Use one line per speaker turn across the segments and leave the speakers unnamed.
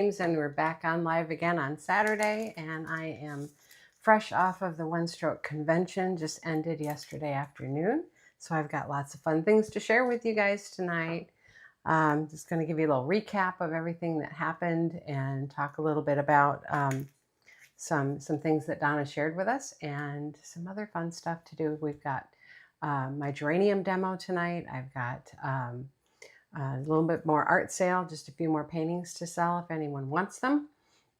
And we're back on live again on Saturday, and I am fresh off of the One Stroke Convention, just ended yesterday afternoon. So I've got lots of fun things to share with you guys tonight. Just going to give you a little recap of everything that happened and talk a little bit about some things that Donna shared with us and some other fun stuff to do. We've got my geranium demo tonight. I've got a little bit more art sale, just a few more paintings to sell if anyone wants them.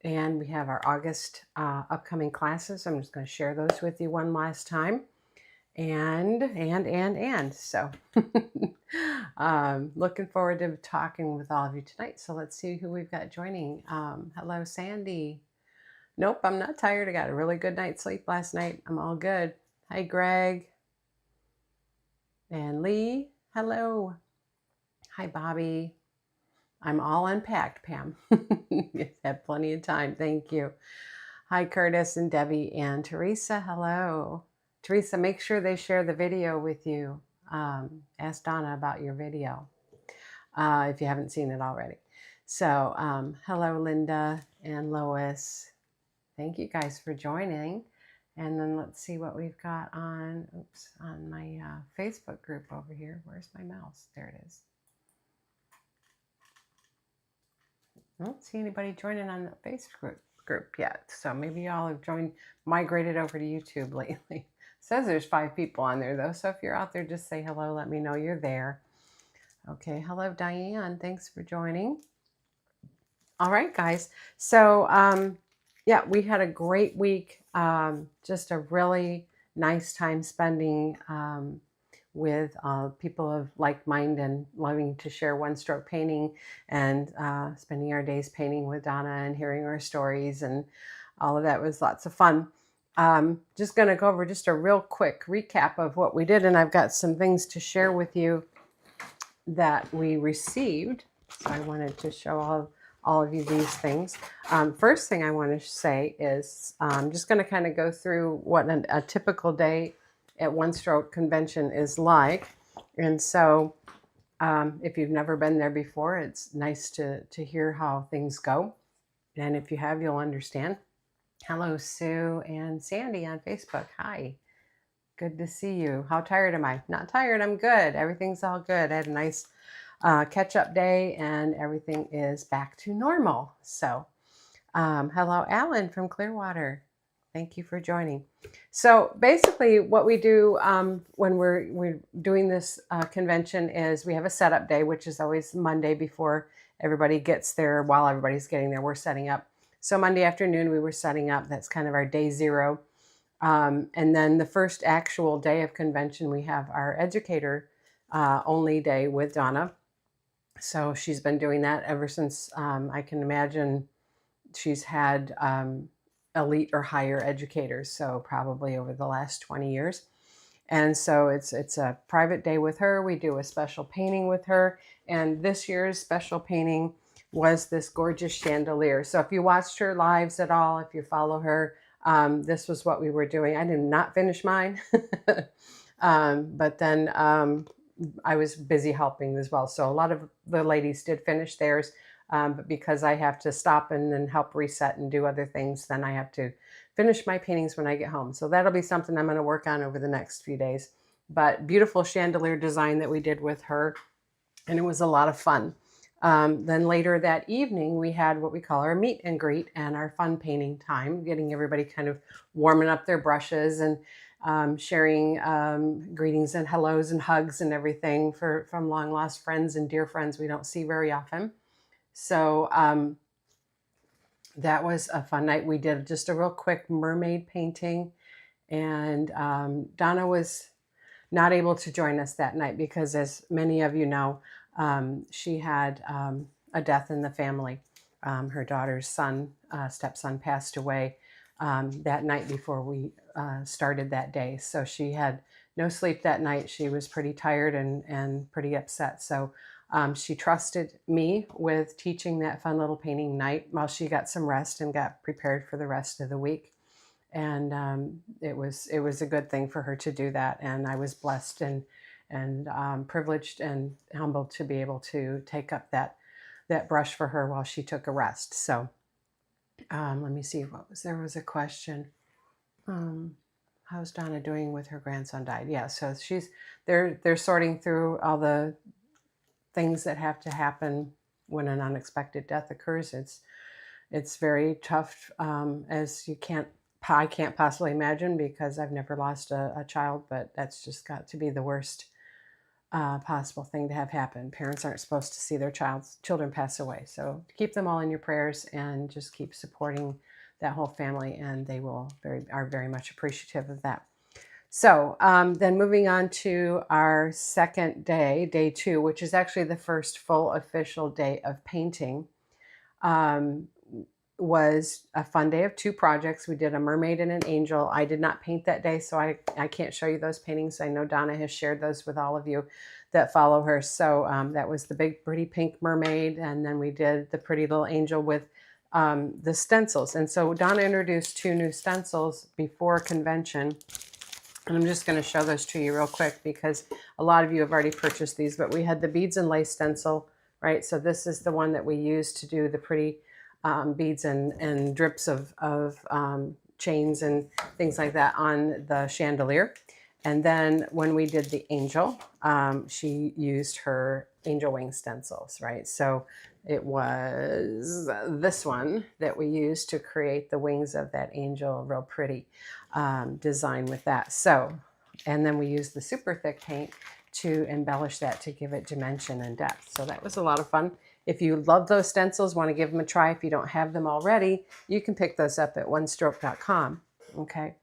And we have our August upcoming classes. I'm just going to share those with you one last time. And so looking forward to talking with all of you tonight. So let's see who we've got joining. Hello, Sandy. Nope, I'm not tired. I got a really good night's sleep last night. I'm all good. Hi, Greg. And Lee. Hello. Hi, Bobby. I'm all unpacked, Pam. You've had plenty of time. Thank you. Hi, Curtis and Debbie and Teresa. Hello. Teresa, make sure they share the video with you. Ask Donna about your video if you haven't seen it already. So hello, Linda and Lois. Thank you guys for joining. And then let's see what we've got on, on my Facebook group over here. Where's my mouse? There it is. I don't see anybody joining on the Facebook group yet. So maybe y'all have migrated over to YouTube lately. It says there's 5 people on there though. So if you're out there, just say hello. Let me know you're there. Okay. Hello, Diane. Thanks for joining. All right, guys. So, yeah, we had a great week. Just a really nice time spending with people of like mind and loving to share one stroke painting, and spending our days painting with Donna and hearing our stories, and all of that was lots of fun. Just going to go over just a real quick recap of what we did, and I've got some things to share with you that we received. So I wanted to show all of you these things. First thing I want to say is I'm just going to kind of go through what a typical day at One Stroke Convention is like. And so if you've never been there before, it's nice to hear how things go. And if you have, you'll understand. Hello, Sue and Sandy on Facebook. Hi. Good to see you. How tired am I? Not tired. I'm good. Everything's all good. I had a nice catch-up day and everything is back to normal. So hello, Alan from Clearwater. Thank you for joining. So basically what we do when we're doing this convention is we have a setup day, which is always Monday before everybody gets there. While everybody's getting there, we're setting up. So Monday afternoon we were setting up. That's kind of our day 0. And then the first actual day of convention, we have our educator only day with Donna. So she's been doing that ever since I can imagine she's had elite or higher educators, so probably over the last 20 years. And so it's a private day with her. We do a special painting with her, and this year's special painting was this gorgeous chandelier. So if you watched her lives at all, if you follow her, this was what we were doing. I did not finish mine, but then I was busy helping as well. So a lot of the ladies did finish theirs. But because I have to stop and then help reset and do other things, then I have to finish my paintings when I get home. So that'll be something I'm going to work on over the next few days. But beautiful chandelier design that we did with her, and it was a lot of fun. Then later that evening, we had what we call our meet and greet and our fun painting time, getting everybody kind of warming up their brushes and sharing greetings and hellos and hugs and everything from long lost friends and dear friends we don't see very often. So that was a fun night. We did just a real quick mermaid painting, and Donna was not able to join us that night because, as many of you know, she had a death in the family. Her daughter's stepson passed away that night before we started that day. So she had no sleep that night. She was pretty tired and pretty upset. So she trusted me with teaching that fun little painting night while she got some rest and got prepared for the rest of the week. And it was a good thing for her to do that. And I was blessed and privileged and humbled to be able to take up that brush for her while she took a rest. So let me see, there was a question. How's Donna doing with her grandson died? Yeah, so they're sorting through all the things that have to happen when an unexpected death occurs. It's very tough, as I can't possibly imagine, because I've never lost a child, but that's just got to be the worst possible thing to have happen. Parents aren't supposed to see their children pass away. So keep them all in your prayers and just keep supporting that whole family, and they are very much appreciative of that. So then moving on to our second day, day 2, which is actually the first full official day of painting, was a fun day of 2 projects. We did a mermaid and an angel. I did not paint that day, so I can't show you those paintings. I know Donna has shared those with all of you that follow her. So that was the big pretty pink mermaid, and then we did the pretty little angel with the stencils. And so Donna introduced 2 new stencils before convention. And I'm just going to show those to you real quick because a lot of you have already purchased these, but we had the beads and lace stencil, right? So this is the one that we used to do the pretty beads and drips of chains and things like that on the chandelier. And then when we did the angel, she used her angel wing stencils, right? So it was this one that we used to create the wings of that angel, real pretty design with that. So, and then we used the super thick paint to embellish that, to give it dimension and depth. So that was a lot of fun. If you love those stencils, want to give them a try, if you don't have them already, you can pick those up at onestroke.com. Okay.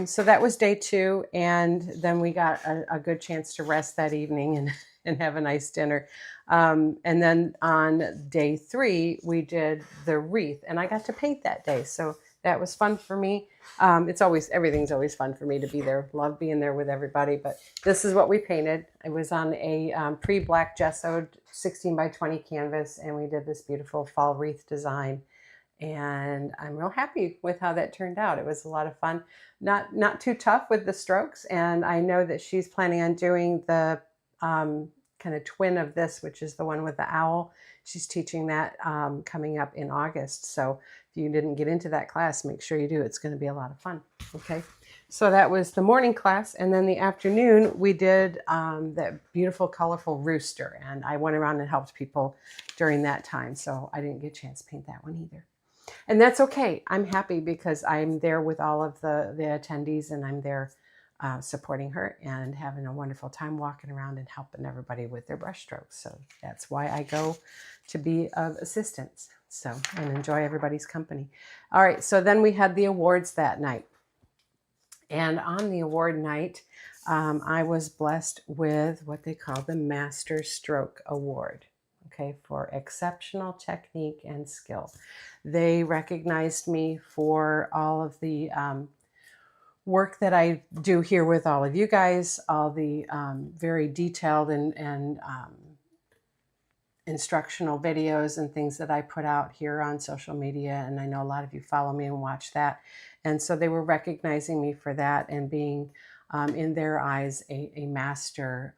So that was day 2, and then we got a good chance to rest that evening and have a nice dinner. And then on day 3, we did the wreath, and I got to paint that day. So that was fun for me. Everything's always fun for me to be there. Love being there with everybody, but this is what we painted. It was on a pre-black gessoed 16 by 20 canvas, and we did this beautiful fall wreath design. And I'm real happy with how that turned out. It was a lot of fun. Not too tough with the strokes. And I know that she's planning on doing the kind of twin of this, which is the one with the owl. She's teaching that coming up in August. So if you didn't get into that class, make sure you do. It's going to be a lot of fun. Okay. So that was the morning class. And then the afternoon, we did that beautiful, colorful rooster. And I went around and helped people during that time. So I didn't get a chance to paint that one either. And that's okay. I'm happy because I'm there with all of the attendees, and I'm there supporting her and having a wonderful time walking around and helping everybody with their brush strokes. So that's why I go to be of assistance. So, and enjoy everybody's company. All right. So then we had the awards that night. And on the award night, I was blessed with what they call the Master Stroke Award. Okay, for exceptional technique and skill. They recognized me for all of the work that I do here with all of you guys, all the very detailed and instructional videos and things that I put out here on social media. And I know a lot of you follow me and watch that. And so they were recognizing me for that and being, in their eyes, a master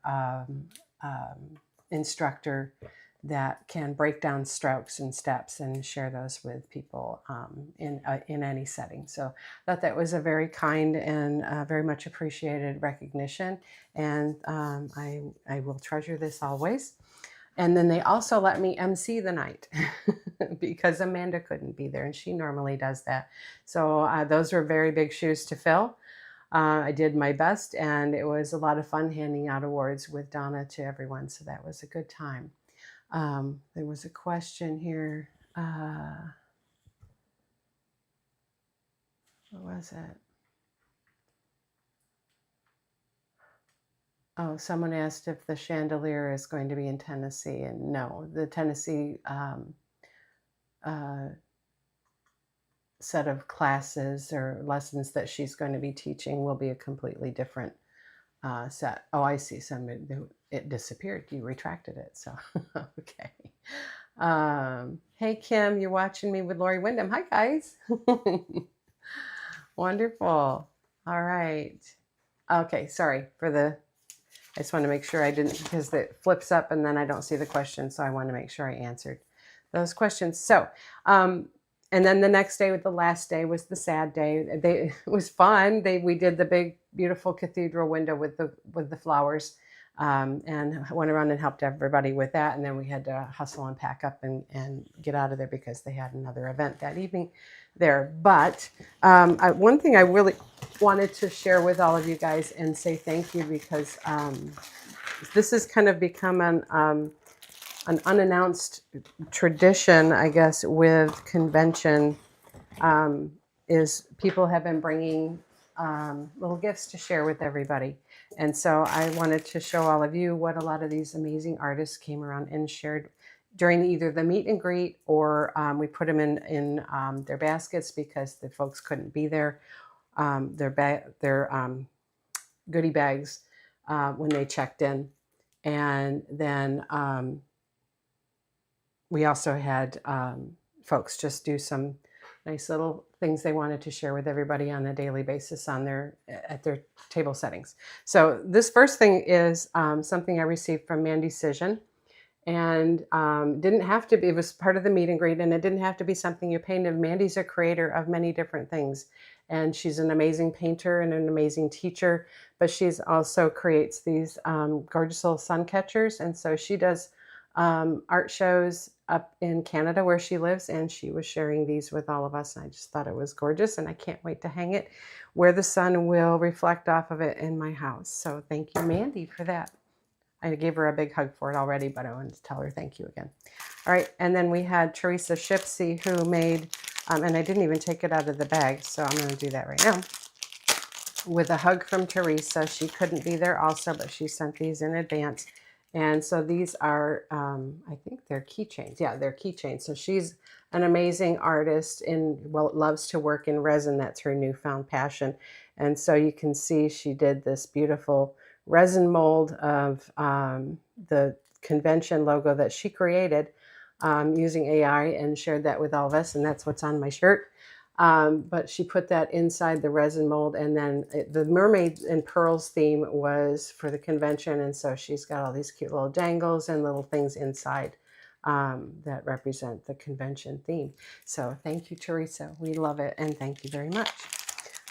instructor that can break down strokes and steps and share those with people in any setting. So I thought that was a very kind and very much appreciated recognition. And I will treasure this always. And then they also let me MC the night because Amanda couldn't be there, and she normally does that. So those were very big shoes to fill. I did my best, and it was a lot of fun handing out awards with Donna to everyone. So that was a good time. There was a question here. What was it? Oh, someone asked if the chandelier is going to be in Tennessee, and no, the Tennessee set of classes or lessons that she's going to be teaching will be a completely different set. Oh, I see. It disappeared. You retracted it. So, okay. Hey, Kim, you're watching me with Lori Wyndham. Hi, guys. Wonderful. All right. Okay. Sorry for the I just want to make sure I didn't, because it flips up and then I don't see the question. So I want to make sure I answered those questions. So, and then the next day, the last day, was the sad day. It was fun. We did the big, beautiful cathedral window with the flowers, and went around and helped everybody with that. And then we had to hustle and pack up and get out of there because they had another event that evening there. But one thing I really wanted to share with all of you guys and say thank you, because this has kind of become an unannounced tradition, I guess, with convention, is people have been bringing little gifts to share with everybody. And so I wanted to show all of you what a lot of these amazing artists came around and shared during either the meet and greet, or we put them in their baskets because the folks couldn't be there, their goodie bags when they checked in. And then we also had folks just do some nice little things they wanted to share with everybody on a daily basis at their table settings. So this first thing is something I received from Mandy Cision, and didn't have to be, it was part of the meet and greet, and it didn't have to be something you painted. Mandy's a creator of many different things, and she's an amazing painter and an amazing teacher, but she's also creates these gorgeous little sun catchers. And so she does art shows up in Canada where she lives, and she was sharing these with all of us, and I just thought it was gorgeous, and I can't wait to hang it where the sun will reflect off of it in my house. So thank you, Mandy, for that. I gave her a big hug for it already, but I wanted to tell her thank you again. All right, and then we had Teresa Shipsy, who made, and I didn't even take it out of the bag, so I'm going to do that right now. With a hug from Teresa. She couldn't be there also, but she sent these in advance. And so these are, I think they're keychains. Yeah, they're keychains. So she's an amazing artist and loves to work in resin. That's her newfound passion. And so you can see she did this beautiful resin mold of the convention logo that she created using AI, and shared that with all of us. And that's what's on my shirt. But she put that inside the resin mold, and then the mermaid and pearls theme was for the convention. And so she's got all these cute little dangles and little things inside that represent the convention theme. So thank you, Teresa. We love it. And thank you very much.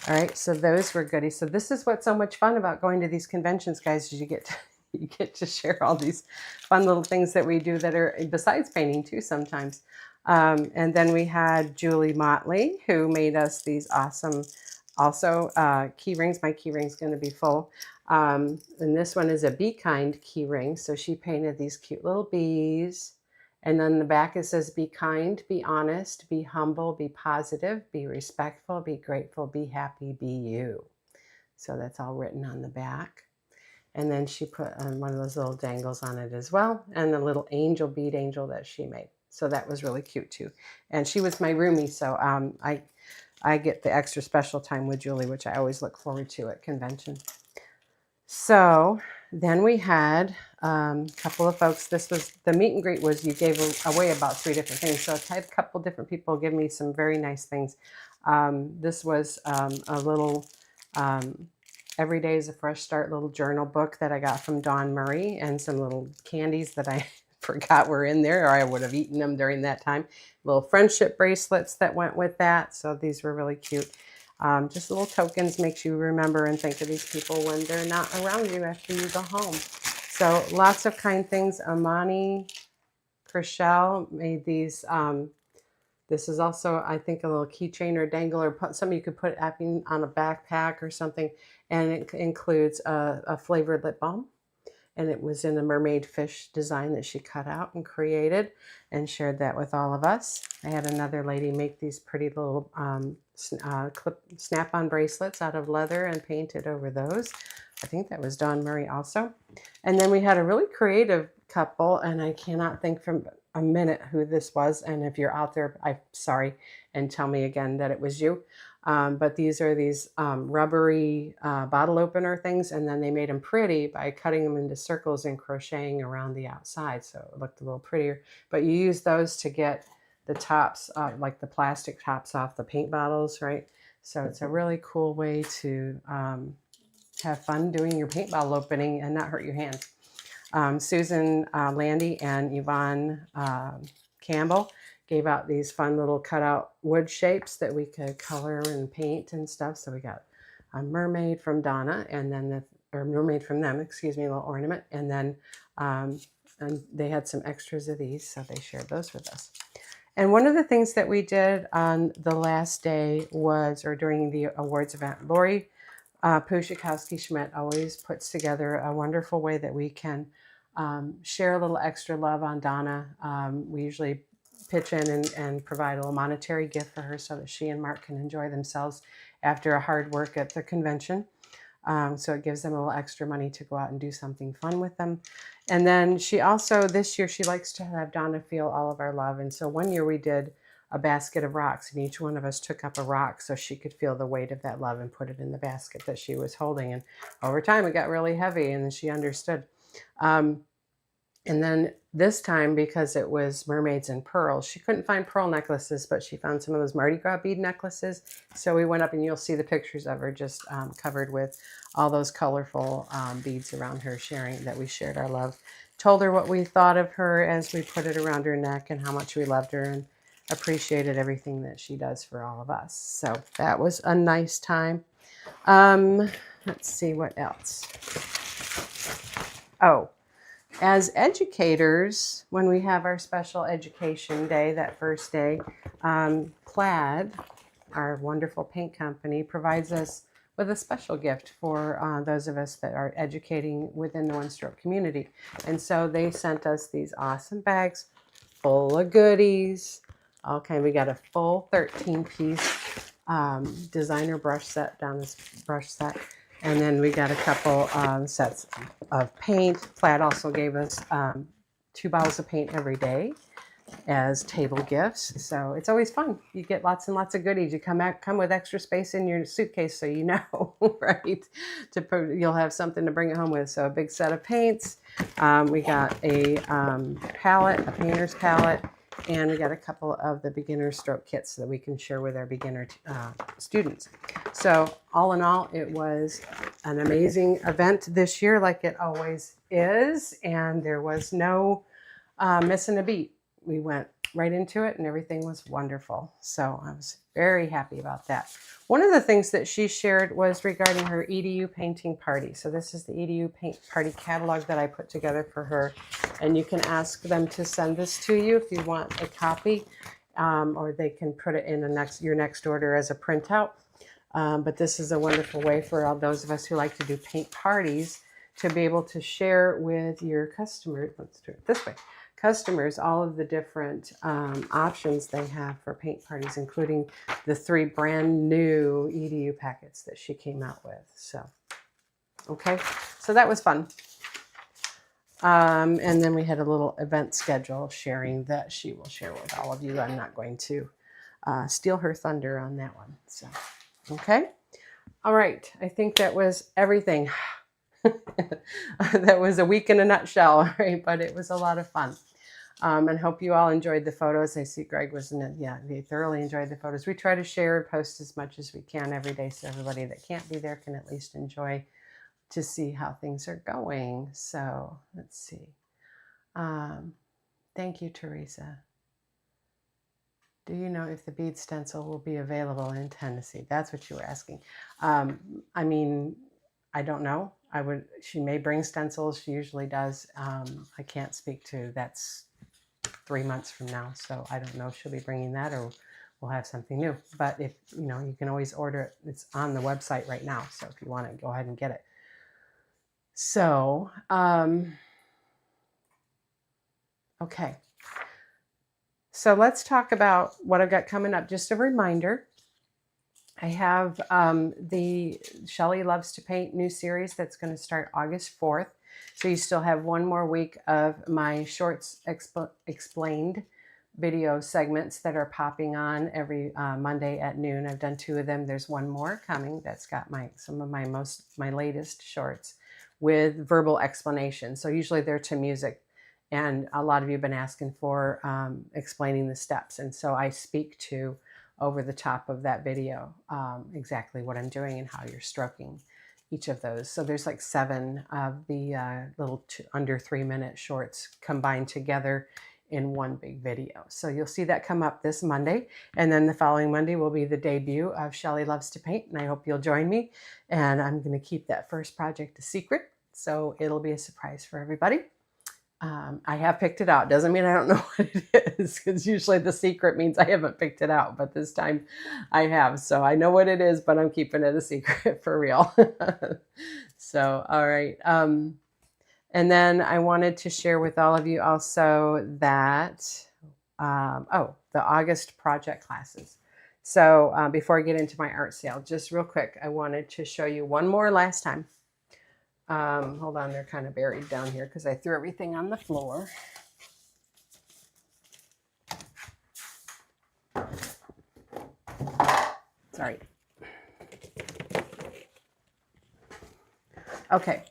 All right. So those were goodies. So this is what's so much fun about going to these conventions, guys, is you get to share all these fun little things that we do that are besides painting too sometimes. And then we had Julie Motley, who made us these awesome, also key rings. My key ring's going to be full. And this one is a Be Kind key ring. So she painted these cute little bees. And then the back, it says, be kind, be honest, be humble, be positive, be respectful, be grateful, be happy, be you. So that's all written on the back. And then she put one of those little dangles on it as well, and the little angel, bead angel that she made. So that was really cute too. And she was my roomie, so I get the extra special time with Julie, which I always look forward to at convention. So then we had a couple of folks. This was the meet and greet. Was you gave away about 3 different things. So I had a couple different people give me some very nice things. This was a little Every Day is a Fresh Start little journal book that I got from Dawn Murray, and some little candies that I forgot were in there, or I would have eaten them during that time. Little friendship bracelets that went with that. So these were really cute. Just little tokens, makes you remember and think of these people when they're not around you after you go home. So lots of kind things. Amani Chriselle made these. This is also, I think, a little keychain or dangle, or something you could put on a backpack or something. And it includes a flavored lip balm. And it was in a mermaid fish design that she cut out and created and shared that with all of us. I had another lady make these pretty little snap-on bracelets out of leather and painted over those. I think that was Dawn Murray also. And then we had a really creative couple, and I cannot think from a minute who this was. And if you're out there, I'm sorry, and tell me again that it was you. But these are these rubbery bottle opener things, and then they made them pretty by cutting them into circles and crocheting around the outside, so it looked a little prettier. But you use those to get the tops, like the plastic tops off the paint bottles, right? So it's a really cool way to have fun doing your paint bottle opening and not hurt your hands. Susan Landy and Yvonne Campbell gave out these fun little cutout wood shapes that we could color and paint and stuff. So we got a mermaid from Donna, and then or mermaid from them, excuse me, a little ornament. And then and they had some extras of these, so they shared those with us. And one of the things that we did on the last day was, or during the awards event, Lori Pushikowski-Schmidt always puts together a wonderful way that we can share a little extra love on Donna. We usually pitch in and provide a little monetary gift for her so that she and Mark can enjoy themselves after a hard work at the convention. So it gives them a little extra money to go out and do something fun with them. And then she also, this year, she likes to have Donna feel all of our love. And so one year we did a basket of rocks, and each one of us took up a rock so she could feel the weight of that love and put it in the basket that she was holding. And over time it got really heavy, and she understood. And then this time, because it was mermaids and pearls, she couldn't find pearl necklaces, but she found some of those Mardi Gras bead necklaces. So we went up, and you'll see the pictures of her just covered with all those colorful beads around her, sharing that we shared our love. Told her what we thought of her as we put it around her neck and how much we loved her and appreciated everything that she does for all of us. So that was a nice time. Let's see what else. Oh, as educators, when we have our special education day, that first day, Plaid, our wonderful paint company, provides us with a special gift for those of us that are educating within the One Stroke community. And so they sent us these awesome bags full of goodies. Okay, we got a full 13-piece designer brush set, down this brush set. And then we got a couple sets of paint. Plaid also gave us 2 bottles of paint every day as table gifts. So it's always fun. You get lots and lots of goodies. You come with extra space in your suitcase, so you know, right? You'll have something to bring it home with. So a big set of paints. We got a palette, a painter's palette, and we got a couple of the beginner stroke kits that we can share with our beginner students. So all in all, it was an amazing event this year, like it always is, and there was no missing a beat. We went right into it, and everything was wonderful. So I was very happy about that. One of the things that she shared was regarding her EDU painting party. So this is the EDU paint party catalog that I put together for her. And you can ask them to send this to you if you want a copy, or they can put it in your next order as a printout. But this is a wonderful way for all those of us who like to do paint parties to be able to share with your customers. Let's do it this way. Customers, all of the different options they have for paint parties, including the 3 brand new EDU packets that she came out with. So, okay, so that was fun. And then we had a little event schedule sharing that she will share with all of you. I'm not going to steal her thunder on that one. So, okay. All right. I think that was everything. That was a week in a nutshell, right? But it was a lot of fun. And hope you all enjoyed the photos. I see Greg was in it. Yeah, they thoroughly enjoyed the photos. We try to share and post as much as we can every day, so everybody that can't be there can at least enjoy to see how things are going. So let's see. Thank you, Teresa. Do you know if the bead stencil will be available in Tennessee? That's what you were asking. I mean, I don't know. She may bring stencils. She usually does. I can't speak to, that's 3 months from now. So I don't know if she'll be bringing that or we'll have something new. But if, you can always order it. It's on the website right now. So if you want it, go ahead and get it. So, okay. So let's talk about what I've got coming up. Just a reminder, I have the Shelly Loves to Paint new series that's going to start August 4th. So you still have 1 more week of my shorts explained video segments that are popping on every Monday at noon. I've done 2 of them. There's 1 more coming that's got some of my latest shorts with verbal explanation. So usually they're to music. And a lot of you have been asking for explaining the steps. And so I speak to, over the top of that video, exactly what I'm doing and how you're stroking each of those. So there's like 7 of the little under 3-minute shorts combined together in one big video. So you'll see that come up this Monday, and then the following Monday will be the debut of Shelly Loves to Paint, and I hope you'll join me. And I'm going to keep that first project a secret, so it'll be a surprise for everybody. I have picked it out. Doesn't mean I don't know what it is, because usually the secret means I haven't picked it out, but this time I have. So I know what it is, but I'm keeping it a secret for real. So, all right. And then I wanted to share with all of you also that, the August project classes. So before I get into my art sale, just real quick, I wanted to show you one more last time. Hold on, they're kind of buried down here because I threw everything on the floor. Sorry. Okay,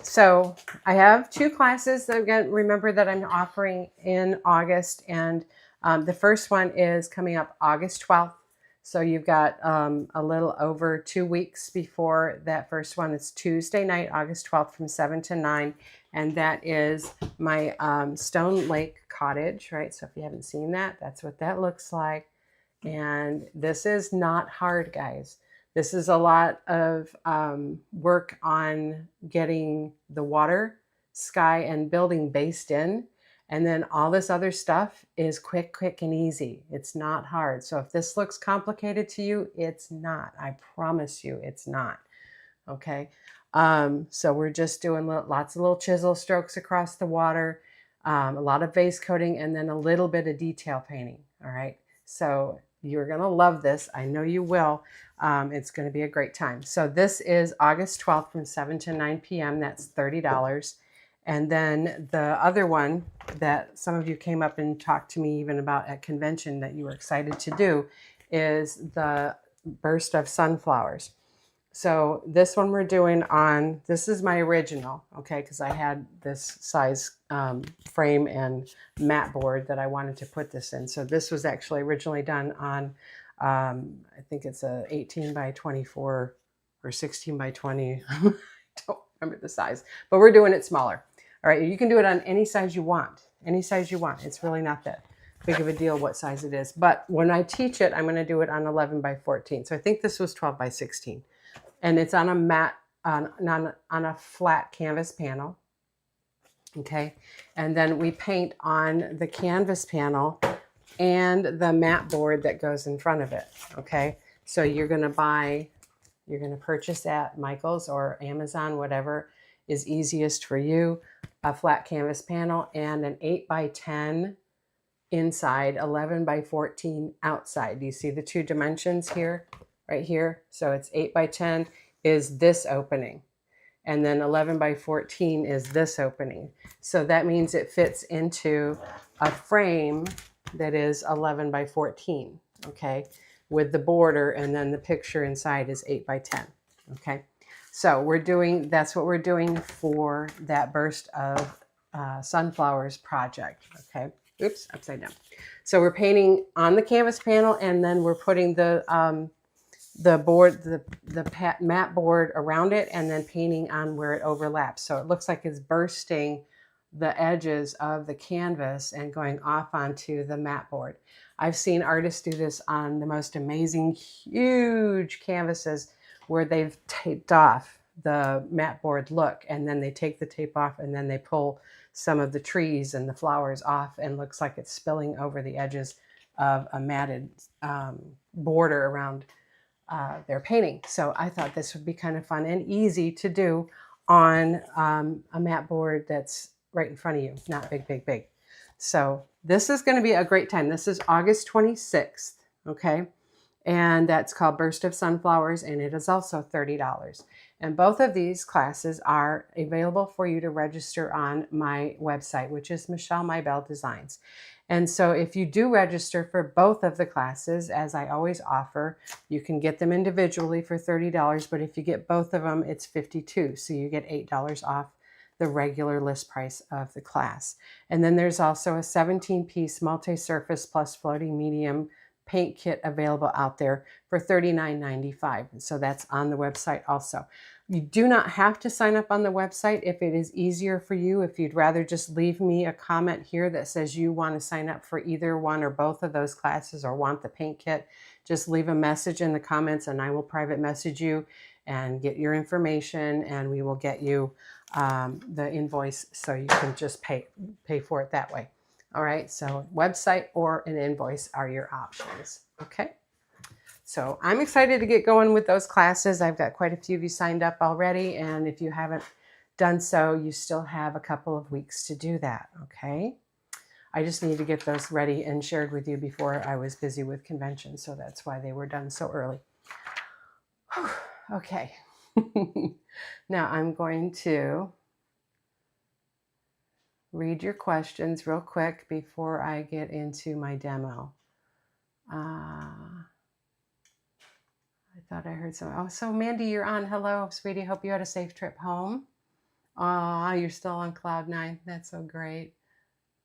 so I have 2 classes. Again, remember that I'm offering in August, and the first one is coming up August 12th. So you've got a little over 2 weeks before that first one. It's Tuesday night, August 12th from 7 to 9. And that is my Stone Lake Cottage, right? So if you haven't seen that, that's what that looks like. And this is not hard, guys. This is a lot of work on getting the water, sky, and building based in. And then all this other stuff is quick and easy. It's not hard. So if this looks complicated to you, it's not. I promise you it's not. Okay. So we're just doing lots of little chisel strokes across the water, a lot of vase coating, and then a little bit of detail painting. All right. So you're going to love this. I know you will. It's going to be a great time. So this is August 12th from 7 to 9 p.m. That's $30. And then the other one that some of you came up and talked to me even about at convention that you were excited to do is the Burst of Sunflowers. So this one we're doing on, this is my original, okay, because I had this size frame and mat board that I wanted to put this in. So this was actually originally done on, I think it's a 18 by 24 or 16 by 20. I don't remember the size, but we're doing it smaller. All right, you can do it on any size you want. Any size you want. It's really not that big of a deal what size it is. But when I teach it, I'm going to do it on 11 by 14. So I think this was 12 by 16. And it's on a mat, on a flat canvas panel. Okay. And then we paint on the canvas panel and the mat board that goes in front of it. Okay. So you're going to purchase at Michael's or Amazon, whatever is easiest for you, a flat canvas panel and an 8 by 10 inside, 11 by 14 outside. Do you see the 2 dimensions here, right here? So it's 8 by 10 is this opening, and then 11 by 14 is this opening. So that means it fits into a frame that is 11 by 14, okay, with the border, and then the picture inside is 8 by 10, okay? So that's what we're doing for that Burst of Sunflowers project, okay? Oops, upside down. So we're painting on the canvas panel, and then we're putting the board, the mat board around it, and then painting on where it overlaps. So it looks like it's bursting the edges of the canvas and going off onto the mat board. I've seen artists do this on the most amazing, huge canvases where they've taped off the mat board look, and then they take the tape off, and then they pull some of the trees and the flowers off, and looks like it's spilling over the edges of a matted border around their painting. So I thought this would be kind of fun and easy to do on a mat board that's right in front of you, not big. So this is going to be a great time. This is August 26th, okay? And that's called Burst of Sunflowers, and it is also $30. And both of these classes are available for you to register on my website, which is Michelle My Belle Designs. And so if you do register for both of the classes, as I always offer, you can get them individually for $30, but if you get both of them, it's $52. So you get $8 off the regular list price of the class. And then there's also a 17-piece multi-surface plus floating medium paint kit available out there for $39.95. So that's on the website also. You do not have to sign up on the website if it is easier for you. If you'd rather just leave me a comment here that says you want to sign up for either one or both of those classes or want the paint kit, just leave a message in the comments and I will private message you and get your information, and we will get you the invoice so you can just pay for it that way. All right, so website or an invoice are your options. Okay. So I'm excited to get going with those classes. I've got quite a few of you signed up already. And if you haven't done so, you still have a couple of weeks to do that. Okay. I just need to get those ready and shared with you before I was busy with convention. So that's why they were done so early. Okay. Now I'm going to read your questions real quick before I get into my demo. I thought I heard some. Oh, so Mandy, you're on. Hello, sweetie. Hope you had a safe trip home. You're still on cloud 9. That's so great.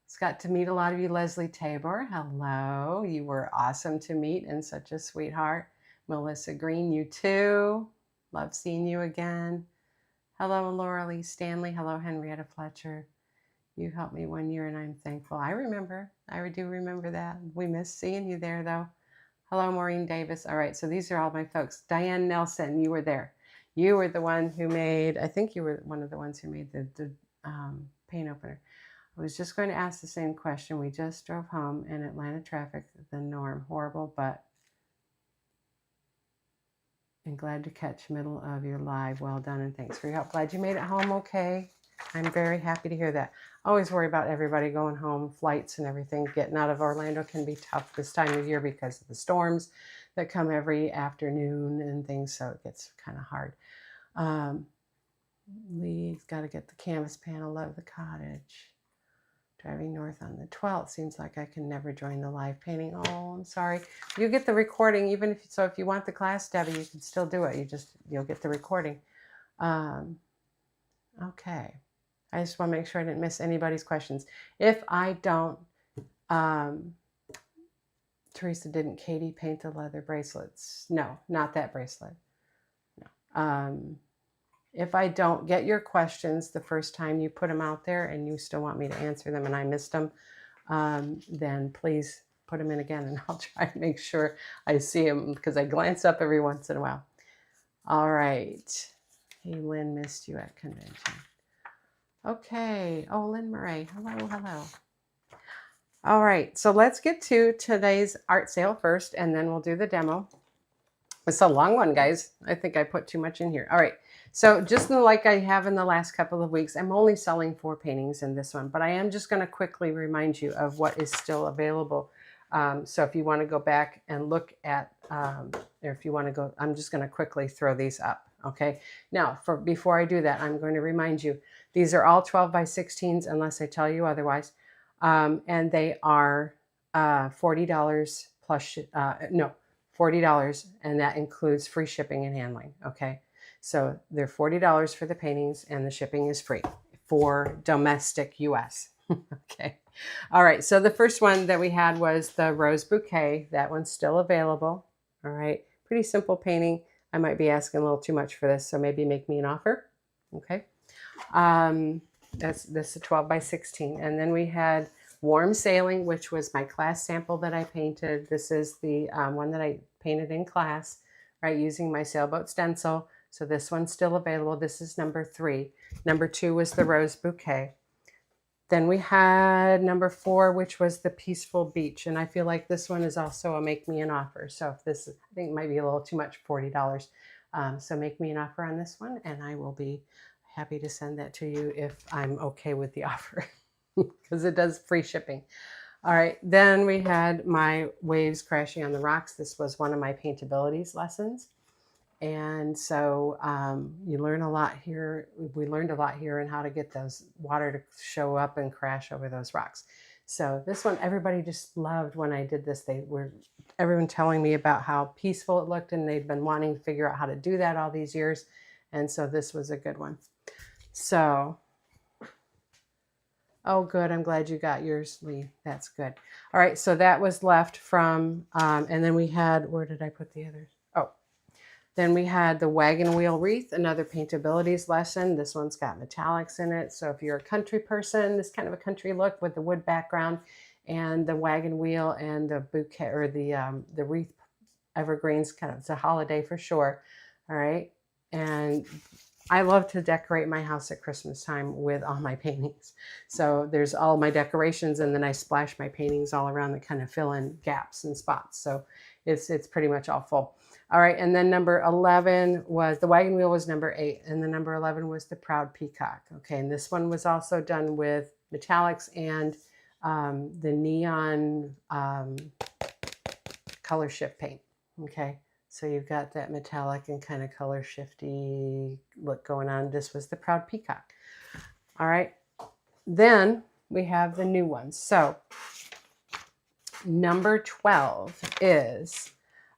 It's got to meet a lot of you. Leslie Tabor, hello. You were awesome to meet and such a sweetheart. Melissa Green, you too. Love seeing you again. Hello, Laura Lee Stanley. Hello, Henrietta Fletcher. You helped me 1 year and I'm thankful. I remember. I do remember that. We missed seeing you there though. Hello, Maureen Davis. All right, so these are all my folks. Diane Nelson, you were there. You were the one who made, I think you were one of the ones who made the paint opener. I was just going to ask the same question. We just drove home in Atlanta traffic, the norm. Horrible, but I'm glad to catch middle of your live. Well done, and thanks for your help. Glad you made it home okay. I'm very happy to hear that. I always worry about everybody going home, flights and everything. Getting out of Orlando can be tough this time of year because of the storms that come every afternoon and things, so it gets kind of hard. Lee's got to get the canvas panel of the cottage. Driving north on the 12th. Seems like I can never join the live painting. Oh, I'm sorry. You get the recording, even if so. If you want the class, Debbie, you can still do it. You'll get the recording. Okay. I just want to make sure I didn't miss anybody's questions. If I don't, Teresa, didn't Katie paint the leather bracelets? No, not that bracelet. No. If I don't get your questions the first time you put them out there and you still want me to answer them and I missed them, then please put them in again and I'll try to make sure I see them because I glance up every once in a while. All right. Hey, Lynn, missed you at convention. Okay. Oh, Lynn Murray. Hello, hello. All right. So let's get to today's art sale first and then we'll do the demo. It's a long one, guys. I think I put too much in here. All right. So just like I have in the last couple of weeks, I'm only selling 4 paintings in this one, but I am just going to quickly remind you of what is still available. So if you want to go back and look at, or if you want to go, I'm just going to quickly throw these up. Okay. Now, before I do that, I'm going to remind you, these are all 12 by 16s unless I tell you otherwise. And they are $40 plus, no, $40, and that includes free shipping and handling. Okay. So they're $40 for the paintings and the shipping is free for domestic US. Okay. All right. So the first one that we had was the Rose Bouquet. That one's still available. All right. Pretty simple painting. I might be asking a little too much for this, so maybe make me an offer. Okay. This is a 12 by 16. And then we had Warm Sailing, which was my class sample that I painted. This is the one that I painted in class, right, using my sailboat stencil. So this one's still available. This is number 3. Number 2 was the Rose Bouquet. Then we had number 4, which was the Peaceful Beach. And I feel like this one is also a make me an offer. So if this, I think it might be a little too much, $40. So make me an offer on this one and I will be happy to send that to you if I'm okay with the offer because it does free shipping. All right. Then we had my Waves Crashing on the Rocks. This was one of my paintabilities lessons. And so you learn a lot here. We learned a lot here on how to get those water to show up and crash over those rocks. So this one, everybody just loved when I did this. Everyone telling me about how peaceful it looked and they'd been wanting to figure out how to do that all these years. And so this was a good one. So, oh, good. I'm glad you got yours, Lee. That's good. All right. So that was left from, and then we had, where did I put the others? Oh, Then we had the wagon wheel wreath, another paintabilities lesson. This one's got metallics in it. So if you're a country person, this kind of a country look with the wood background and the wagon wheel and the bouquet or the wreath evergreens, kind of, it's a holiday for sure. All right. And I love to decorate my house at Christmas time with all my paintings. So there's all my decorations, and then I splash my paintings all around that kind of fill in gaps and spots. So it's pretty much all full. All right, and then number 11 was, the wagon wheel was number 8, and the number 11 was the Proud Peacock. Okay, and this one was also done with metallics and the neon color shift paint. Okay. So you've got that metallic and kind of color shifty look going on. This was the Proud Peacock. All right. Then we have the new ones. So number 12 is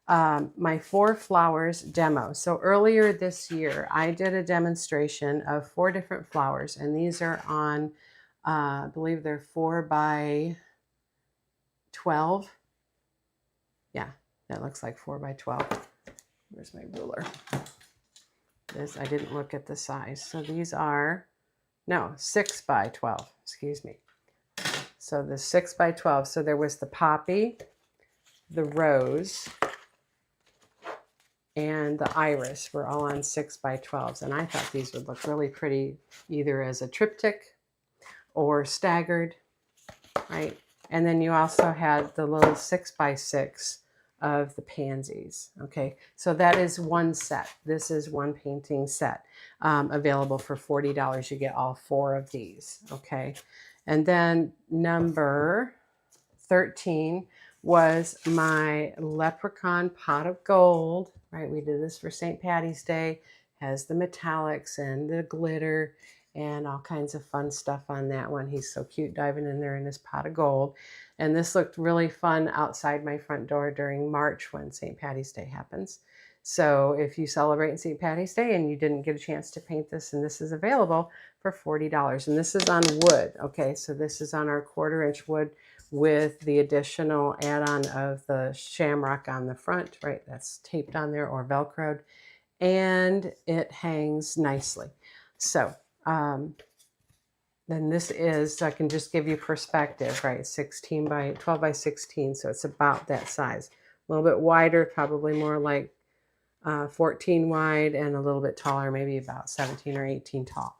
my 4 flowers demo. So earlier this year, I did a demonstration of 4 different flowers, and these are on, I believe they're 4 by 12. Yeah, that looks like 4 by 12. Where's my ruler? This, I didn't look at the size. So these are, no, 6 by 12, excuse me. So the 6 by 12. So there was the poppy, the rose, and the iris were all on 6 by 12s. And I thought these would look really pretty either as a triptych or staggered, right? And then you also had the little 6 by 6 of the pansies. Okay, so that is one set. This is one painting set available for $40. You get all 4 of these. Okay, and then number 13 was my leprechaun pot of gold. Right, we did this for St. Patty's Day. Has the metallics and the glitter and all kinds of fun stuff on that one. He's so cute diving in there in his pot of gold. And this looked really fun outside my front door during March when St. Patty's Day happens. So if you celebrate St. Patty's Day and you didn't get a chance to paint this, and this is available for $40. And this is on wood. Okay, so this is on our 1/4-inch wood with the additional add-on of the shamrock on the front, right? That's taped on there or Velcroed. And it hangs nicely. So then this is, so I can just give you perspective, right? 16 by 12 by 16. So it's about that size. A little bit wider, probably more like 14 wide, and a little bit taller, maybe about 17 or 18 tall.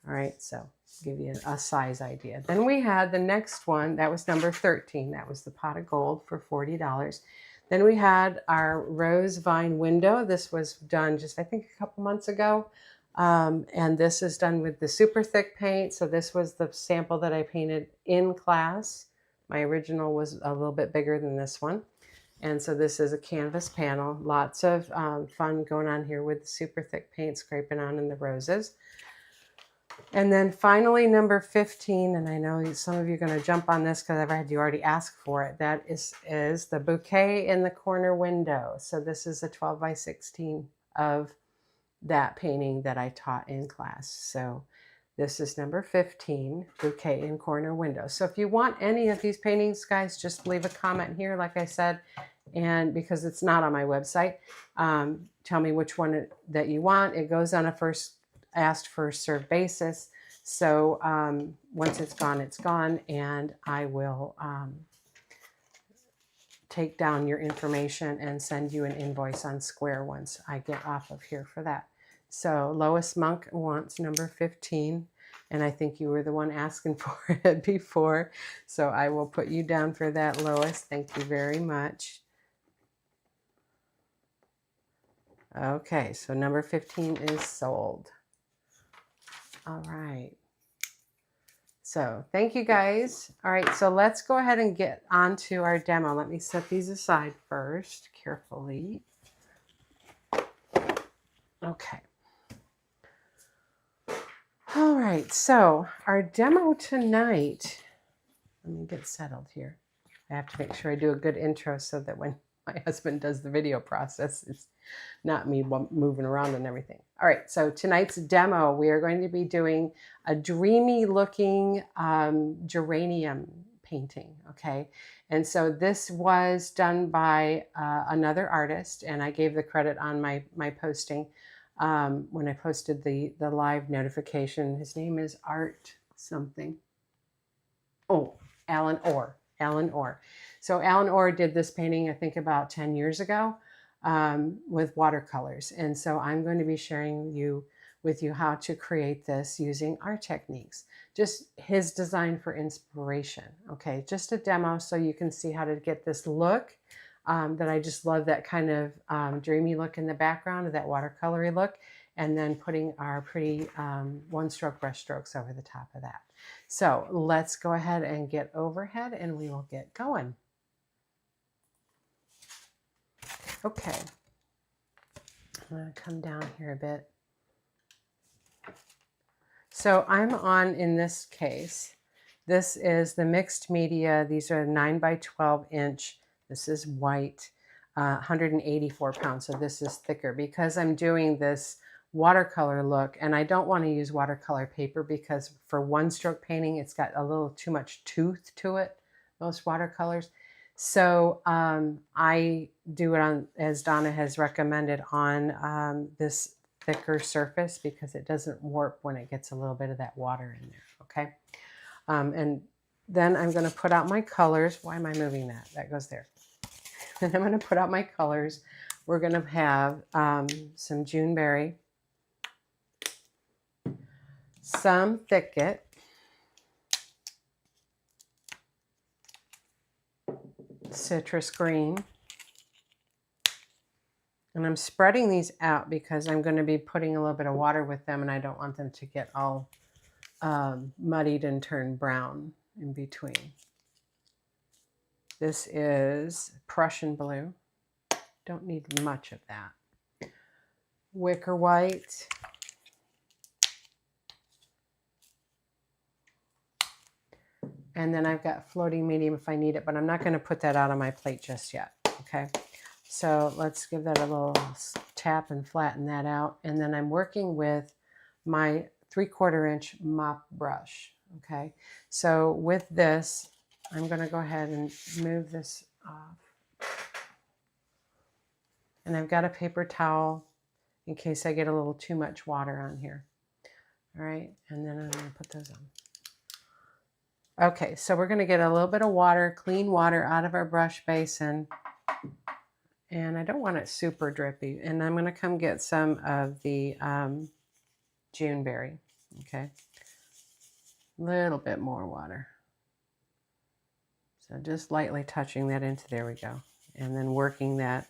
All right, so give you a size idea. Then we had the next one, that was number 13. That was the pot of gold for $40. Then we had our rose vine window. This was done just, I think, a couple months ago. And this is done with the super thick paint. So this was the sample that I painted in class. My original was a little bit bigger than this one. And so this is a canvas panel. Lots of fun going on here with the super thick paint scraping on in the roses. And then finally, number 15, and I know some of you are going to jump on this because I've had you already ask for it. That is the bouquet in the corner window. So this is a 12 by 16 of that painting that I taught in class. So this is number 15, bouquet in corner window. So if you want any of these paintings, guys, just leave a comment here, like I said, and because it's not on my website, tell me which one that you want. It goes on a first asked, first served basis. So once it's gone, and I will take down your information and send you an invoice on Square once I get off of here for that. So Lois Monk wants number 15, and I think you were the one asking for it before. So I will put you down for that, Lois. Thank you very much. Okay, so number 15 is sold. All right. So thank you, guys. All right, so let's go ahead and get on to our demo. Let me set these aside first, carefully. Okay. All right, so our demo tonight, let me get settled here. I have to make sure I do a good intro so that when my husband does the video process, it's not me moving around and everything. All right, so tonight's demo, we are going to be doing a dreamy looking geranium painting, okay? And so this was done by another artist, and I gave the credit on my posting when I posted the live notification. His name is Art something. Oh, Alan Orr. Alan Orr. So Alan Orr did this painting, I think, about 10 years ago with watercolors. And so I'm going to be sharing with you how to create this using our techniques. Just his design for inspiration. Okay, just a demo so you can see how to get this look that I just love, that kind of dreamy look in the background, that watercolory look, and then putting our pretty one-stroke brush strokes over the top of that. So let's go ahead and get overhead and we will get going. Okay, I'm going to come down here a bit. So I'm on, in this case, this is the mixed media. These are 9 by 12 inch. This is white, 184 pounds. So this is thicker because I'm doing this watercolor look, and I don't want to use watercolor paper because for one stroke painting, it's got a little too much tooth to it, most watercolors. So I do it on, as Donna has recommended, on this thicker surface because it doesn't warp when it gets a little bit of that water in there, okay? And then I'm going to put out my colors. Why am I moving that? That goes there. And I'm going to put out my colors. We're going to have some Juneberry, some Thicket, citrus green, and I'm spreading these out because I'm going to be putting a little bit of water with them, and I don't want them to get all muddied and turn brown in between. This is Prussian blue. Don't need much of that. Wicker white. And then I've got floating medium if I need it, but I'm not going to put that out on my plate just yet, okay? So let's give that a little tap and flatten that out. And then I'm working with my 3/4 inch mop brush, okay? So with this, I'm going to go ahead and move this off. And I've got a paper towel in case I get a little too much water on here. All right, and then I'm going to put those on. Okay, so we're going to get a little bit of water, clean water, out of our brush basin. And I don't want it super drippy. And I'm going to come get some of the Juneberry. Okay, a little bit more water. So just lightly touching that into, there we go. And then working that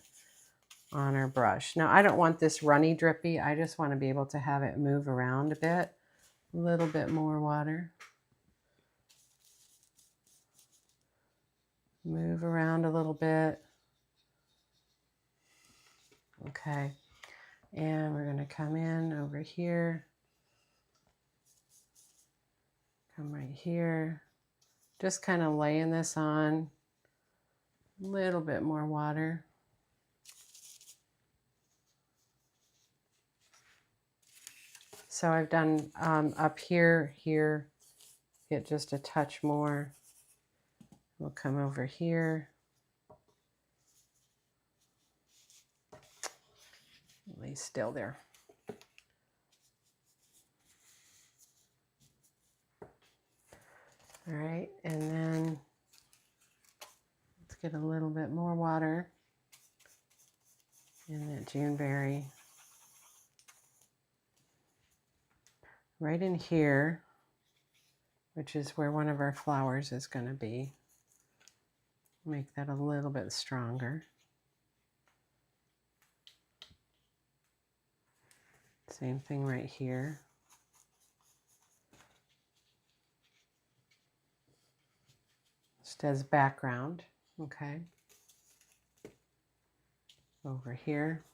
on our brush. Now I don't want this runny drippy. I just want to be able to have it move around a bit. A little bit more water. Move around a little bit. Okay, and we're going to come in over here, come right here, just kind of laying this on, a little bit more water. So I've done up here, get just a touch more. We'll come over here. Lay still there. All right, and then let's get a little bit more water in that Juneberry. Right in here, which is where one of our flowers is going to be. Make that a little bit stronger. Same thing right here. Just as background, okay? Over here.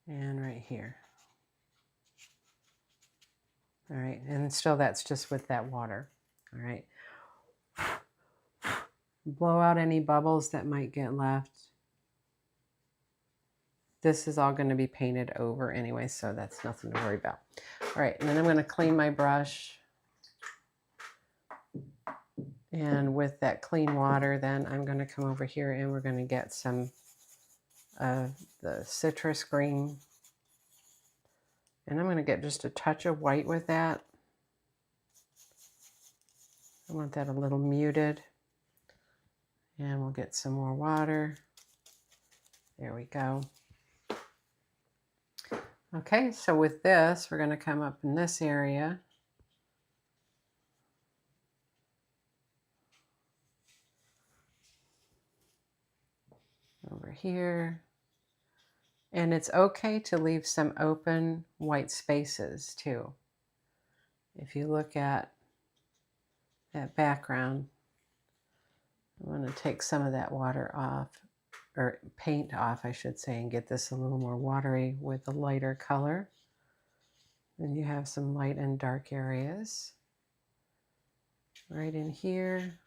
And right here. All right, and still that's just with that water. All right. Blow out any bubbles that might get left. this is all going to be painted over anyway, so that's nothing to worry about. All right, and then I'm going to clean my brush. And with that clean water, then I'm going to come over here and we're going to get some of the citrus green. And I'm going to get just a touch of white with that. I want that a little muted. And we'll get some more water. There we go. Okay, so with this, we're going to come up in this area. Over here. And it's okay to leave some open white spaces too. If you look at that background, I'm going to take some of that water off, or paint off, I should say, and get this a little more watery with a lighter color. Then you have some light and dark areas right in here.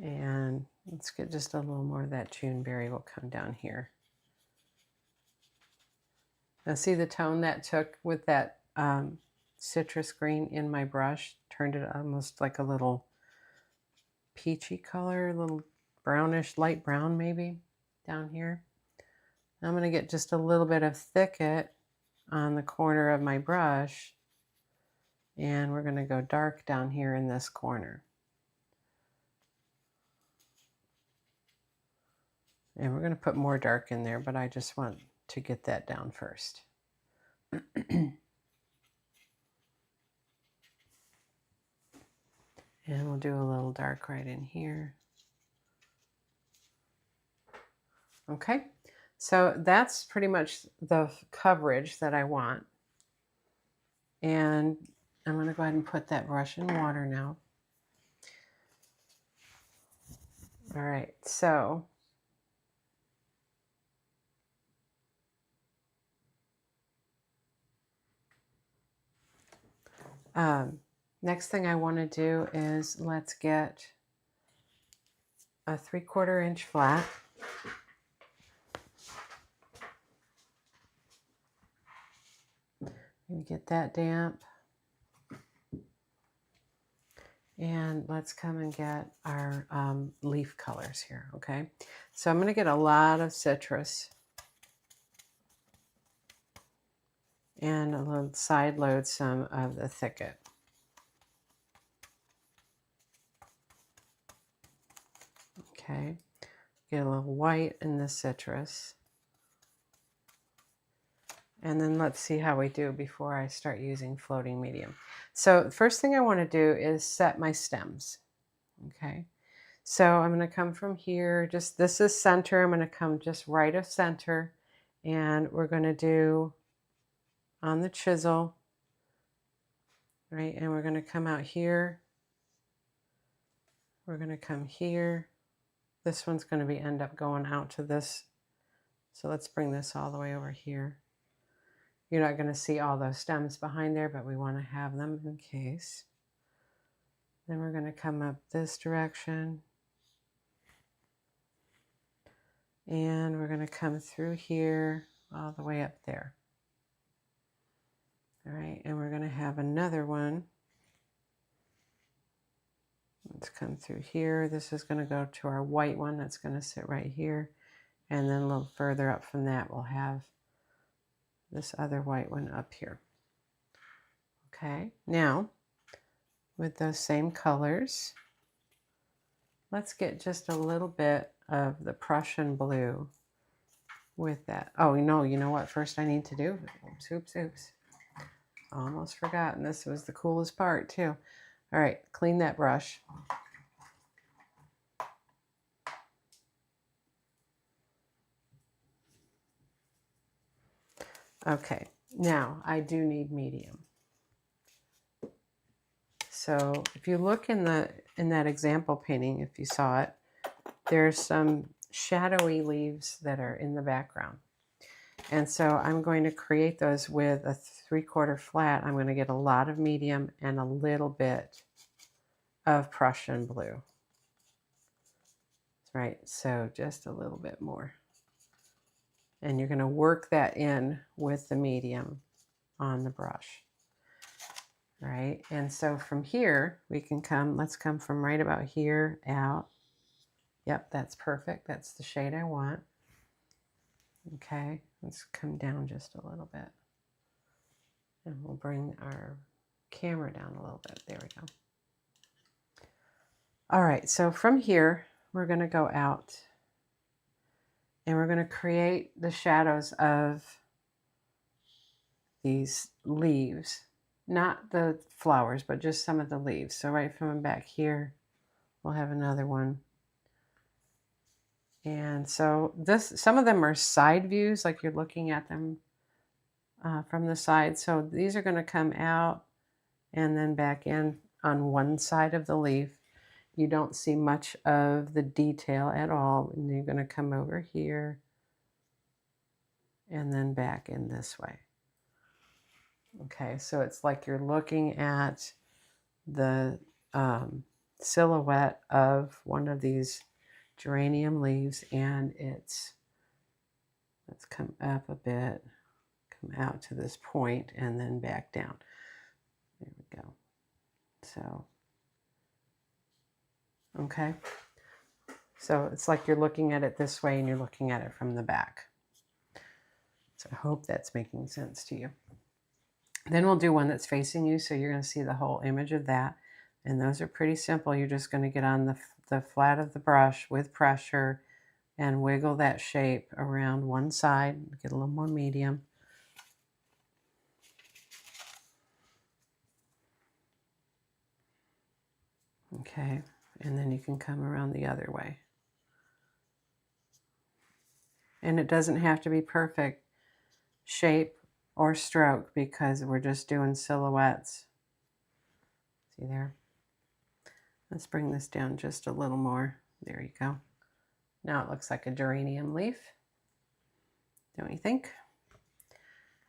And let's get just a little more of that Juneberry will come down here. Now see the tone that took with that citrus green in my brush? Turned it almost like a little peachy color, a little brownish, light brown maybe down here. I'm going to get just a little bit of thicket on the corner of my brush, and we're going to go dark down here in this corner. And we're going to put more dark in there, but I just want to get that down first. And we'll do a little dark right in here. Okay, so that's pretty much the coverage that I want. And I'm going to go ahead and put that brush in water now. All right, so next thing I want to do is let's get a 3/4 inch flat. And get that damp. And let's come and get our leaf colors here, okay? So I'm going to get a lot of citrus. And a little side load some of the thicket. Okay, get a little white in the citrus. And then let's see how we do before I start using floating medium. So the first thing I want to do is set my stems. Okay, so I'm going to come from here, just this is center. I'm going to come just right of center, and we're going to do on the chisel, right? And we're going to come out here. We're going to come here. This one's going to be end up going out to this. So let's bring this all the way over here. You're not going to see all those stems behind there, but we want to have them in case. Then we're going to come up this direction. And we're going to come through here all the way up there. All right, and we're going to have another one. Let's come through here. This is going to go to our white one that's going to sit right here. And then a little further up from that, we'll have this other white one up here. Okay, now with those same colors, let's get just a little bit of the Prussian blue with that. Oh, no, you know what first I need to do? Oops. Almost forgotten. This was the coolest part too. All right, clean that brush. Okay, now I do need medium. So if you look in the in that example painting, if you saw it, there's some shadowy leaves that are in the background. And so I'm going to create those with a 3/4 flat. I'm going to get a lot of medium and a little bit of Prussian blue. Right, so just a little bit more. And you're going to work that in with the medium on the brush. Right, and so from here we can come, let's come from right about here out. Yep, that's perfect. That's the shade I want. Okay, let's come down just a little bit. And we'll bring our camera down a little bit. There we go. All right, so from here, we're going to go out and we're going to create the shadows of these leaves. Not the flowers, but just some of the leaves. So right from back here, we'll have another one. And so some of them are side views, like you're looking at them from the side. So these are going to come out and then back in on one side of the leaf. You don't see much of the detail at all. And you're going to come over here and then back in this way. Okay, so it's like you're looking at the silhouette of one of these geranium leaves, and let's come up a bit, come out to this point, and then back down. There we go. So, okay. So it's like you're looking at it this way and you're looking at it from the back. So I hope that's making sense to you. Then we'll do one that's facing you, so you're going to see the whole image of that. And those are pretty simple. You're just going to get on the flat of the brush with pressure and wiggle that shape around one side, get a little more medium. Okay, and then you can come around the other way. And it doesn't have to be perfect shape or stroke because we're just doing silhouettes. See there? Let's bring this down just a little more. There you go. Now it looks like a geranium leaf, don't you think?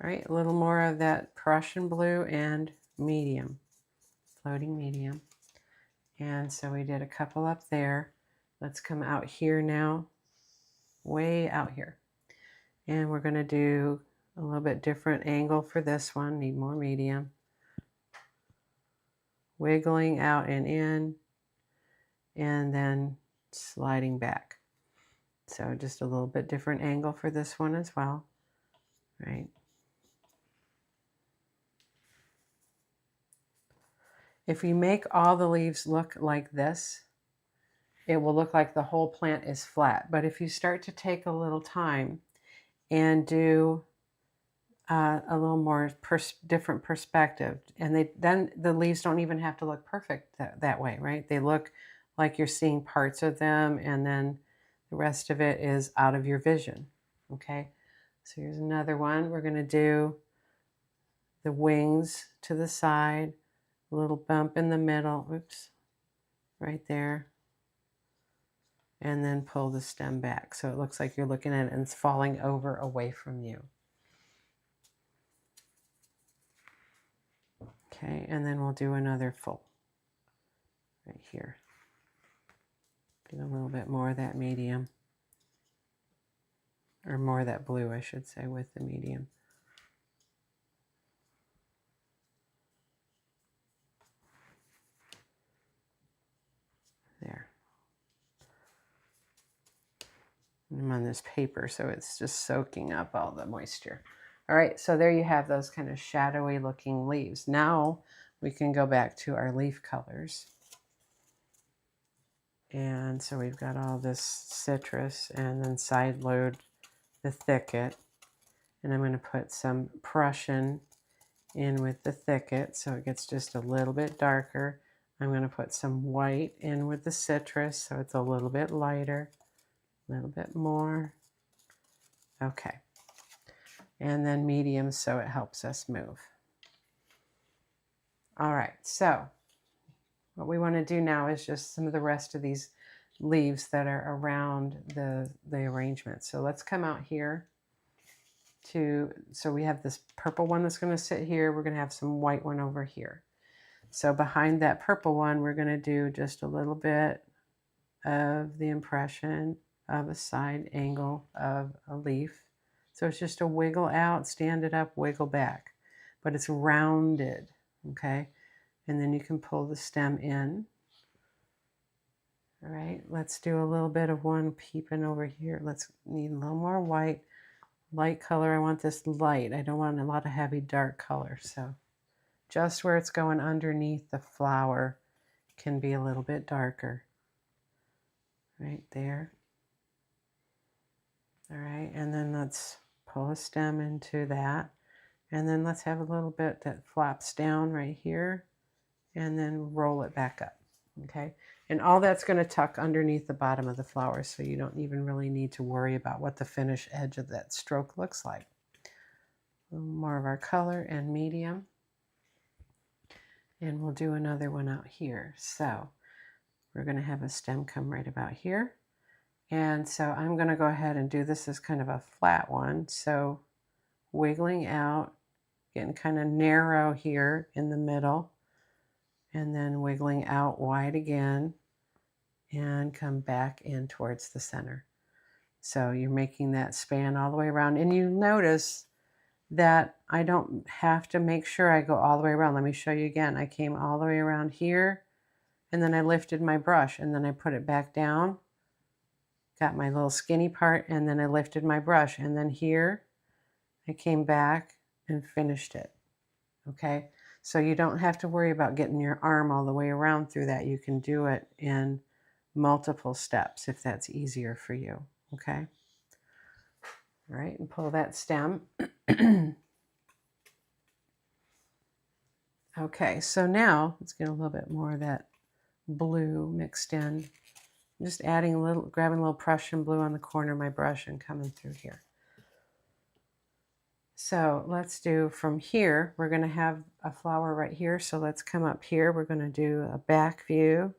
All right, a little more of that Prussian blue and medium, floating medium. And so we did a couple up there. Let's come out here now, way out here. And we're going to do a little bit different angle for this one, need more medium. Wiggling out and in, and then sliding back. So just a little bit different angle for this one as well, right? If we make all the leaves look like this, it will look like the whole plant is flat. But if you start to take a little time and do a little more different perspective, and then the leaves don't even have to look perfect that way, right? They look like you're seeing parts of them, and then the rest of it is out of your vision, okay? So here's another one. We're going to do the wings to the side, a little bump in the middle, oops, right there, and then pull the stem back. So it looks like you're looking at it and it's falling over away from you. Okay, and then we'll do another full right here. Get a little bit more of that medium, or more of that blue, I should say, with the medium. There. I'm on this paper, so it's just soaking up all the moisture. All right, so there you have those kind of shadowy looking leaves. Now we can go back to our leaf colors. And so we've got all this citrus, and then side load the thicket. And I'm going to put some Prussian in with the thicket so it gets just a little bit darker. I'm going to put some white in with the citrus so it's a little bit lighter, a little bit more. Okay. And then medium so it helps us move. All right, so what we want to do now is just some of the rest of these leaves that are around the arrangement. So let's come out here so we have this purple one that's going to sit here. We're going to have some white one over here. So behind that purple one, we're going to do just a little bit of the impression of a side angle of a leaf. So it's just a wiggle out, stand it up, wiggle back, but it's rounded, okay? And then you can pull the stem in. All right, let's do a little bit of one peeping over here. Let's need a little more white, light color. I want this light. I don't want a lot of heavy dark color. So just where it's going underneath the flower can be a little bit darker. Right there. All right, and then let's pull a stem into that. And then let's have a little bit that flaps down right here and then roll it back up, okay? And all that's going to tuck underneath the bottom of the flower, so you don't even really need to worry about what the finished edge of that stroke looks like. A little more of our color and medium. And we'll do another one out here. So we're going to have a stem come right about here. And so I'm going to go ahead and do this as kind of a flat one. So wiggling out, getting kind of narrow here in the middle, and then wiggling out wide again and come back in towards the center. So you're making that span all the way around. And you notice that I don't have to make sure I go all the way around. Let me show you again. I came all the way around here, and then I lifted my brush, and then I put it back down. Got my little skinny part, and then I lifted my brush, and then here I came back and finished it. Okay, so you don't have to worry about getting your arm all the way around through that. You can do it in multiple steps if that's easier for you. Okay, all right, and pull that stem. Okay, so now let's get a little bit more of that blue mixed in. I'm just adding a little, grabbing a little Prussian blue on the corner of my brush and coming through here. So let's do from here, we're going to have a flower right here. So let's come up here. We're going to do a back view.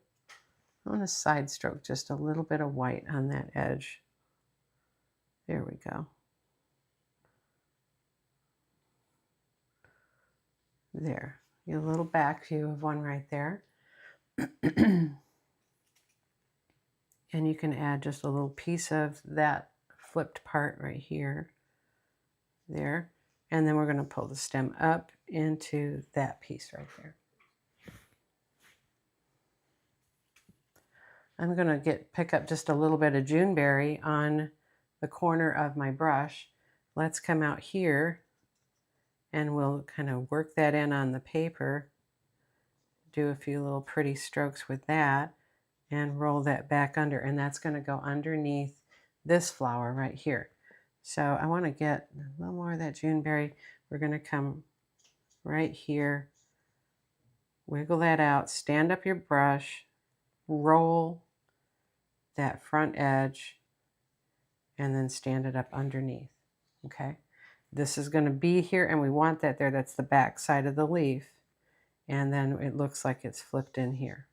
I want to side stroke just a little bit of white on that edge. There we go. There, a little back view of one right there. And you can add just a little piece of that flipped part right here. There. And then we're going to pull the stem up into that piece right there. I'm going to pick up just a little bit of Juneberry on the corner of my brush. Let's come out here and we'll kind of work that in on the paper. Do a few little pretty strokes with that and roll that back under, and that's going to go underneath this flower right here. So I want to get a little more of that Juneberry. We're going to come right here, wiggle that out, stand up your brush, roll that front edge, and then stand it up underneath. Okay, this is going to be here, and we want that there. That's the back side of the leaf, and then it looks like it's flipped in here.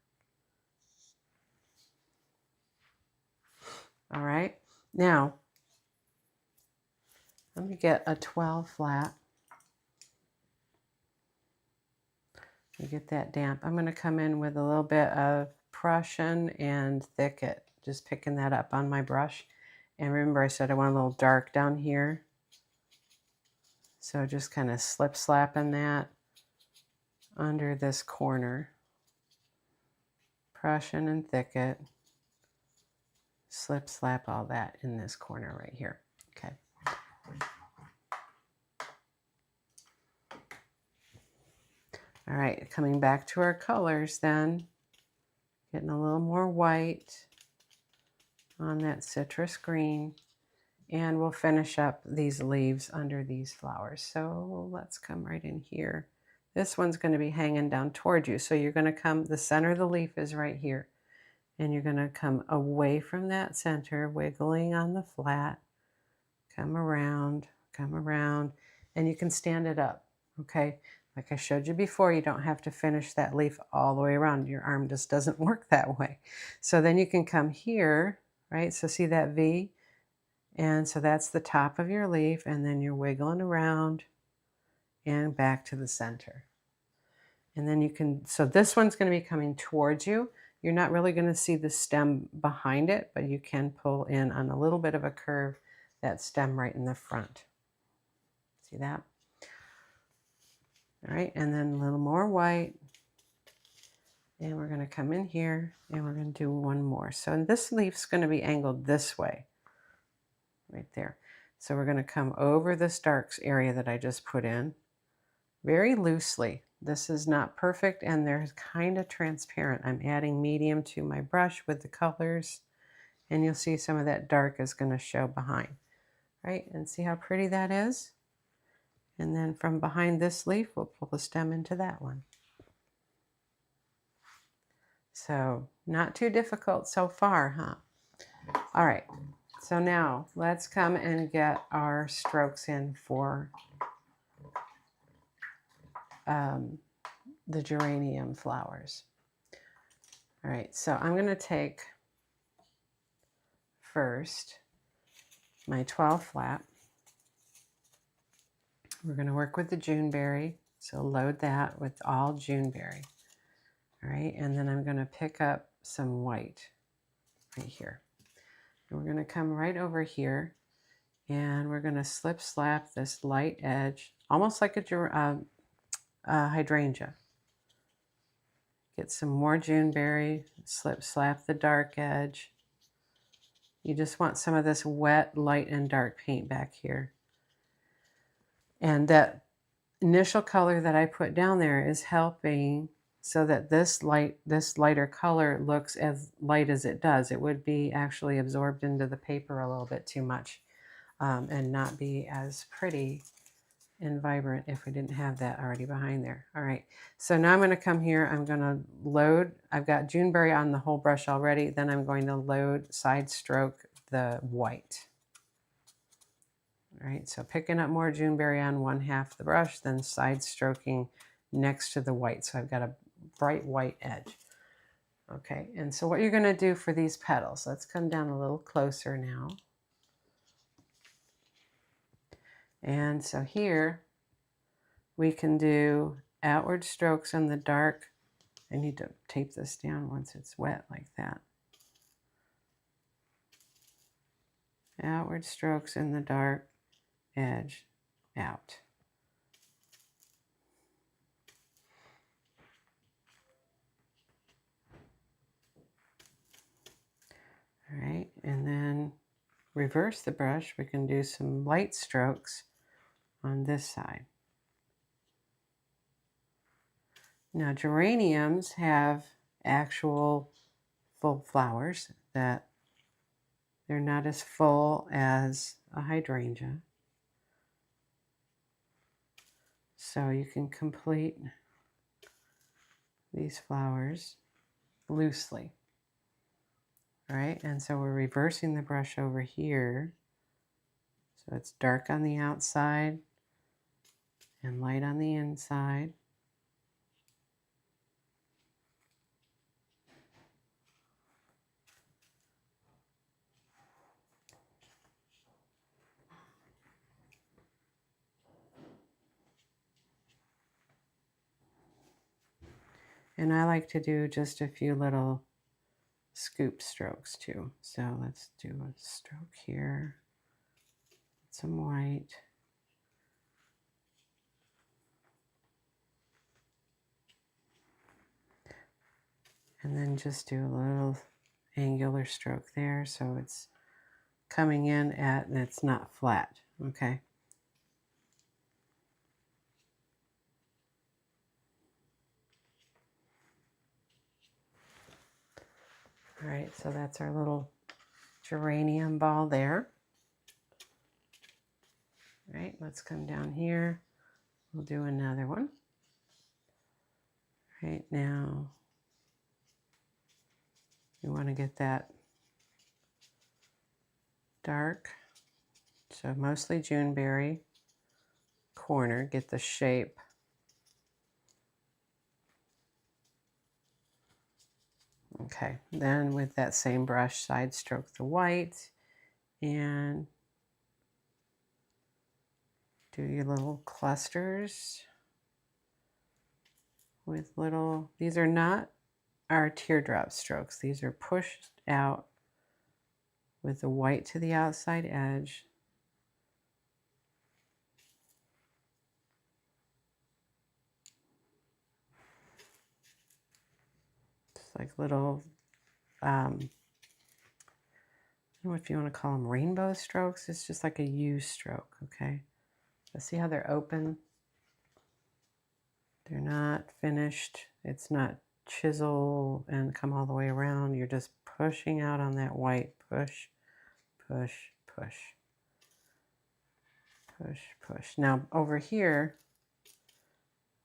All right, now let me get a 12 flat. You get that damp. I'm going to come in with a little bit of Prussian and Thicket, just picking that up on my brush. And remember I said I want a little dark down here. So just kind of slip slapping that under this corner. Prussian and Thicket. Slip slap all that in this corner right here. Okay. All right, coming back to our colors then. Getting a little more white on that citrus green. And we'll finish up these leaves under these flowers. So let's come right in here. This one's going to be hanging down toward you. So you're going to come, the center of the leaf is right here. And you're going to come away from that center, wiggling on the flat. Come around, and you can stand it up. Okay, Like I showed you before, you don't have to finish that leaf all the way around. Your arm just doesn't work that way. So then you can come here, right? So see that V? And so that's the top of your leaf, and then you're wiggling around and back to the center. And then you can, so this one's going to be coming towards you. You're not really going to see the stem behind it, but you can pull in on a little bit of a curve that stem right in the front. See that? All right, and then a little more white. And we're going to come in here and we're going to do one more. So this leaf's going to be angled this way, right there. So we're going to come over this darks area that I just put in very loosely. This is not perfect and they're kind of transparent. I'm adding medium to my brush with the colors, and you'll see some of that dark is going to show behind, right? And see how pretty that is? And then from behind this leaf, we'll pull the stem into that one. So not too difficult so far, huh? All right, so now let's come and get our strokes in for the geranium flowers. All right, so I'm going to take first my 12 flat. We're going to work with the Juneberry, so load that with all Juneberry. All right, and then I'm going to pick up some white right here. And we're going to come right over here and we're going to slip slap this light edge, almost like a hydrangea. Get some more Juneberry, slip slap the dark edge. You just want some of this wet, light, and dark paint back here. And that initial color that I put down there is helping so that this lighter color looks as light as it does. It would be actually absorbed into the paper a little bit too much and not be as pretty and vibrant if we didn't have that already behind there. All right, so now I'm going to come here. I'm going to load. I've got Juneberry on the whole brush already. Then I'm going to load side stroke the white. All right, so picking up more Juneberry on one half of the brush, then side stroking next to the white. So I've got a bright white edge. Okay, and so what you're going to do for these petals, let's come down a little closer now. And so here we can do outward strokes in the dark. I need to tape this down once it's wet like that. Outward strokes in the dark, edge out. All right, and then reverse the brush. We can do some light strokes on this side. Now geraniums have actual full flowers that they're not as full as a hydrangea. So you can complete these flowers loosely. All right, and so we're reversing the brush over here. So it's dark on the outside and light on the inside. And I like to do just a few little scoop strokes too. So let's do a stroke here, some white. And then just do a little angular stroke there so it's coming in at, and it's not flat, okay? All right, so that's our little geranium ball there. All right, let's come down here. We'll do another one. Right now, you want to get that dark, so mostly Juneberry corner, get the shape Okay, then with that same brush, side stroke the white and do your little clusters with little, these are not our teardrop strokes. These are pushed out with the white to the outside edge. It's like little, I don't know if you want to call them rainbow strokes. It's just like a U stroke, okay? But see how they're open? They're not finished. It's not chisel and come all the way around. You're just pushing out on that white. Push, push, push. Push, push. Now over here,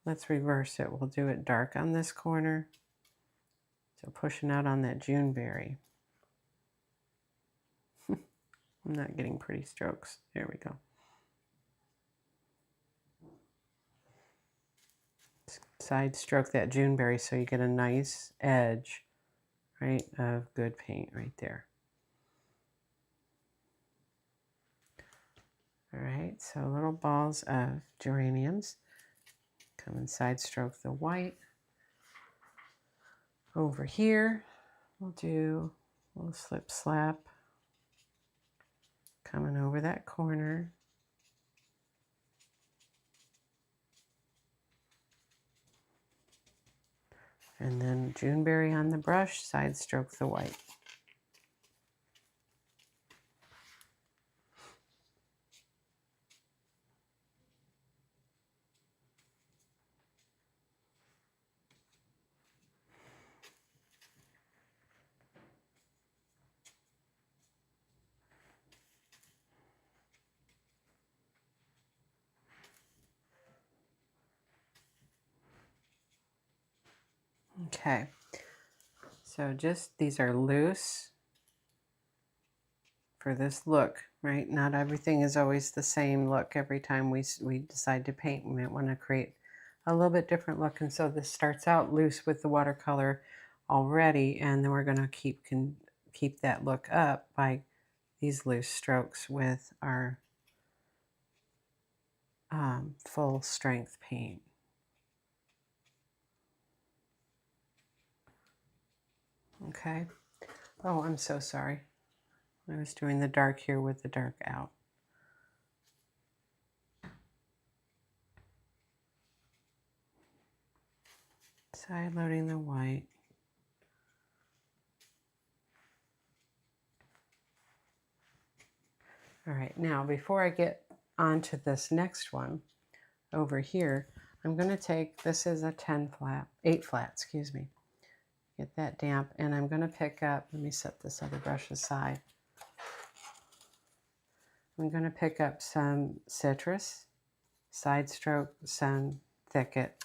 let's reverse it. We'll do it dark on this corner. So pushing out on that Juneberry. I'm not getting pretty strokes. There we go. Side stroke that Juneberry so you get a nice edge, right, of good paint right there. All right, so little balls of geraniums. Come and side stroke the white. Over here, we'll do a little slip slap. Coming over that corner. And then Juneberry on the brush, side stroke the white. Okay, so just these are loose for this look, right? Not everything is always the same look every time we decide to paint. We might want to create a little bit different look, and so this starts out loose with the watercolor already, and then we're going to keep that look up by these loose strokes with our full strength paint. Okay. Oh, I'm so sorry. I was doing the dark here with the dark out. Side loading the white. All right, now before I get onto this next one over here, I'm going to take, this is a 8 flat, excuse me. Get that damp, and I'm going to pick up, let me set this other brush aside. I'm going to pick up some citrus, side stroke some thicket.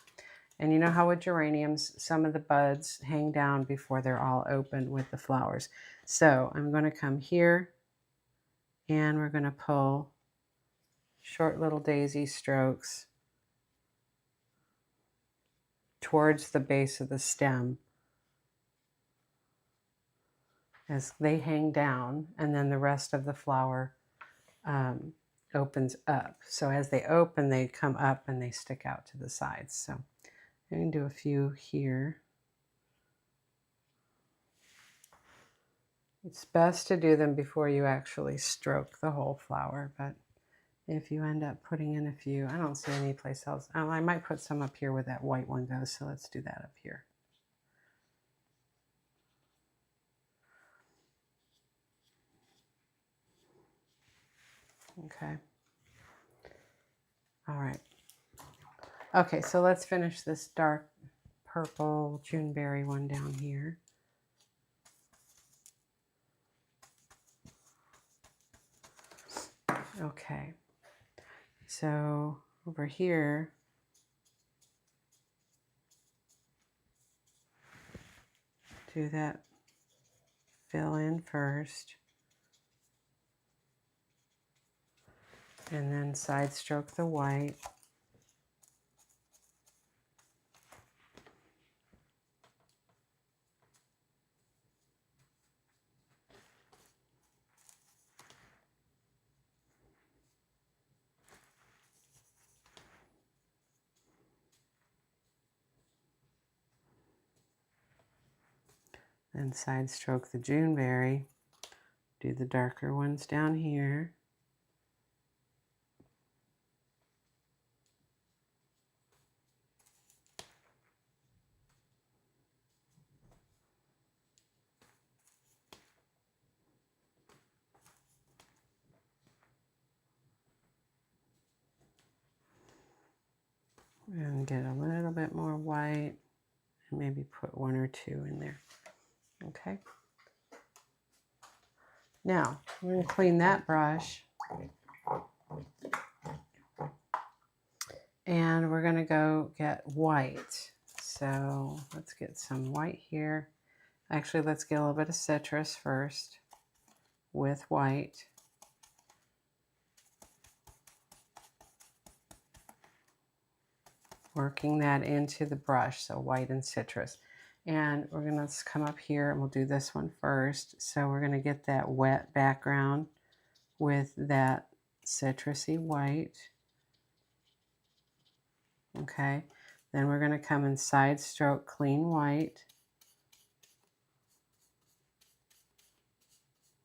And you know how with geraniums, some of the buds hang down before they're all open with the flowers. So I'm going to come here and we're going to pull short little daisy strokes towards the base of the stem as they hang down, and then the rest of the flower opens up. So as they open, they come up and they stick out to the sides. So I'm going to do a few here. It's best to do them before you actually stroke the whole flower, but if you end up putting in a few, I don't see any place else. I might put some up here where that white one goes, so let's do that up here. Okay. All right. Okay, so let's finish this dark purple Juneberry one down here. Okay, so over here, do that fill in first, and then side stroke the white. Then side stroke the Juneberry. Do the darker ones down here. And get a little bit more white and maybe put 1 or 2 in there. Okay. Now, we're going to clean that brush. And we're going to go get white. So let's get some white here. Actually, let's get a little bit of citrus first with white. Working that into the brush, so white and citrus. And we're going to come up here and we'll do this one first. So we're going to get that wet background with that citrusy white. Okay, then we're going to come and side stroke clean white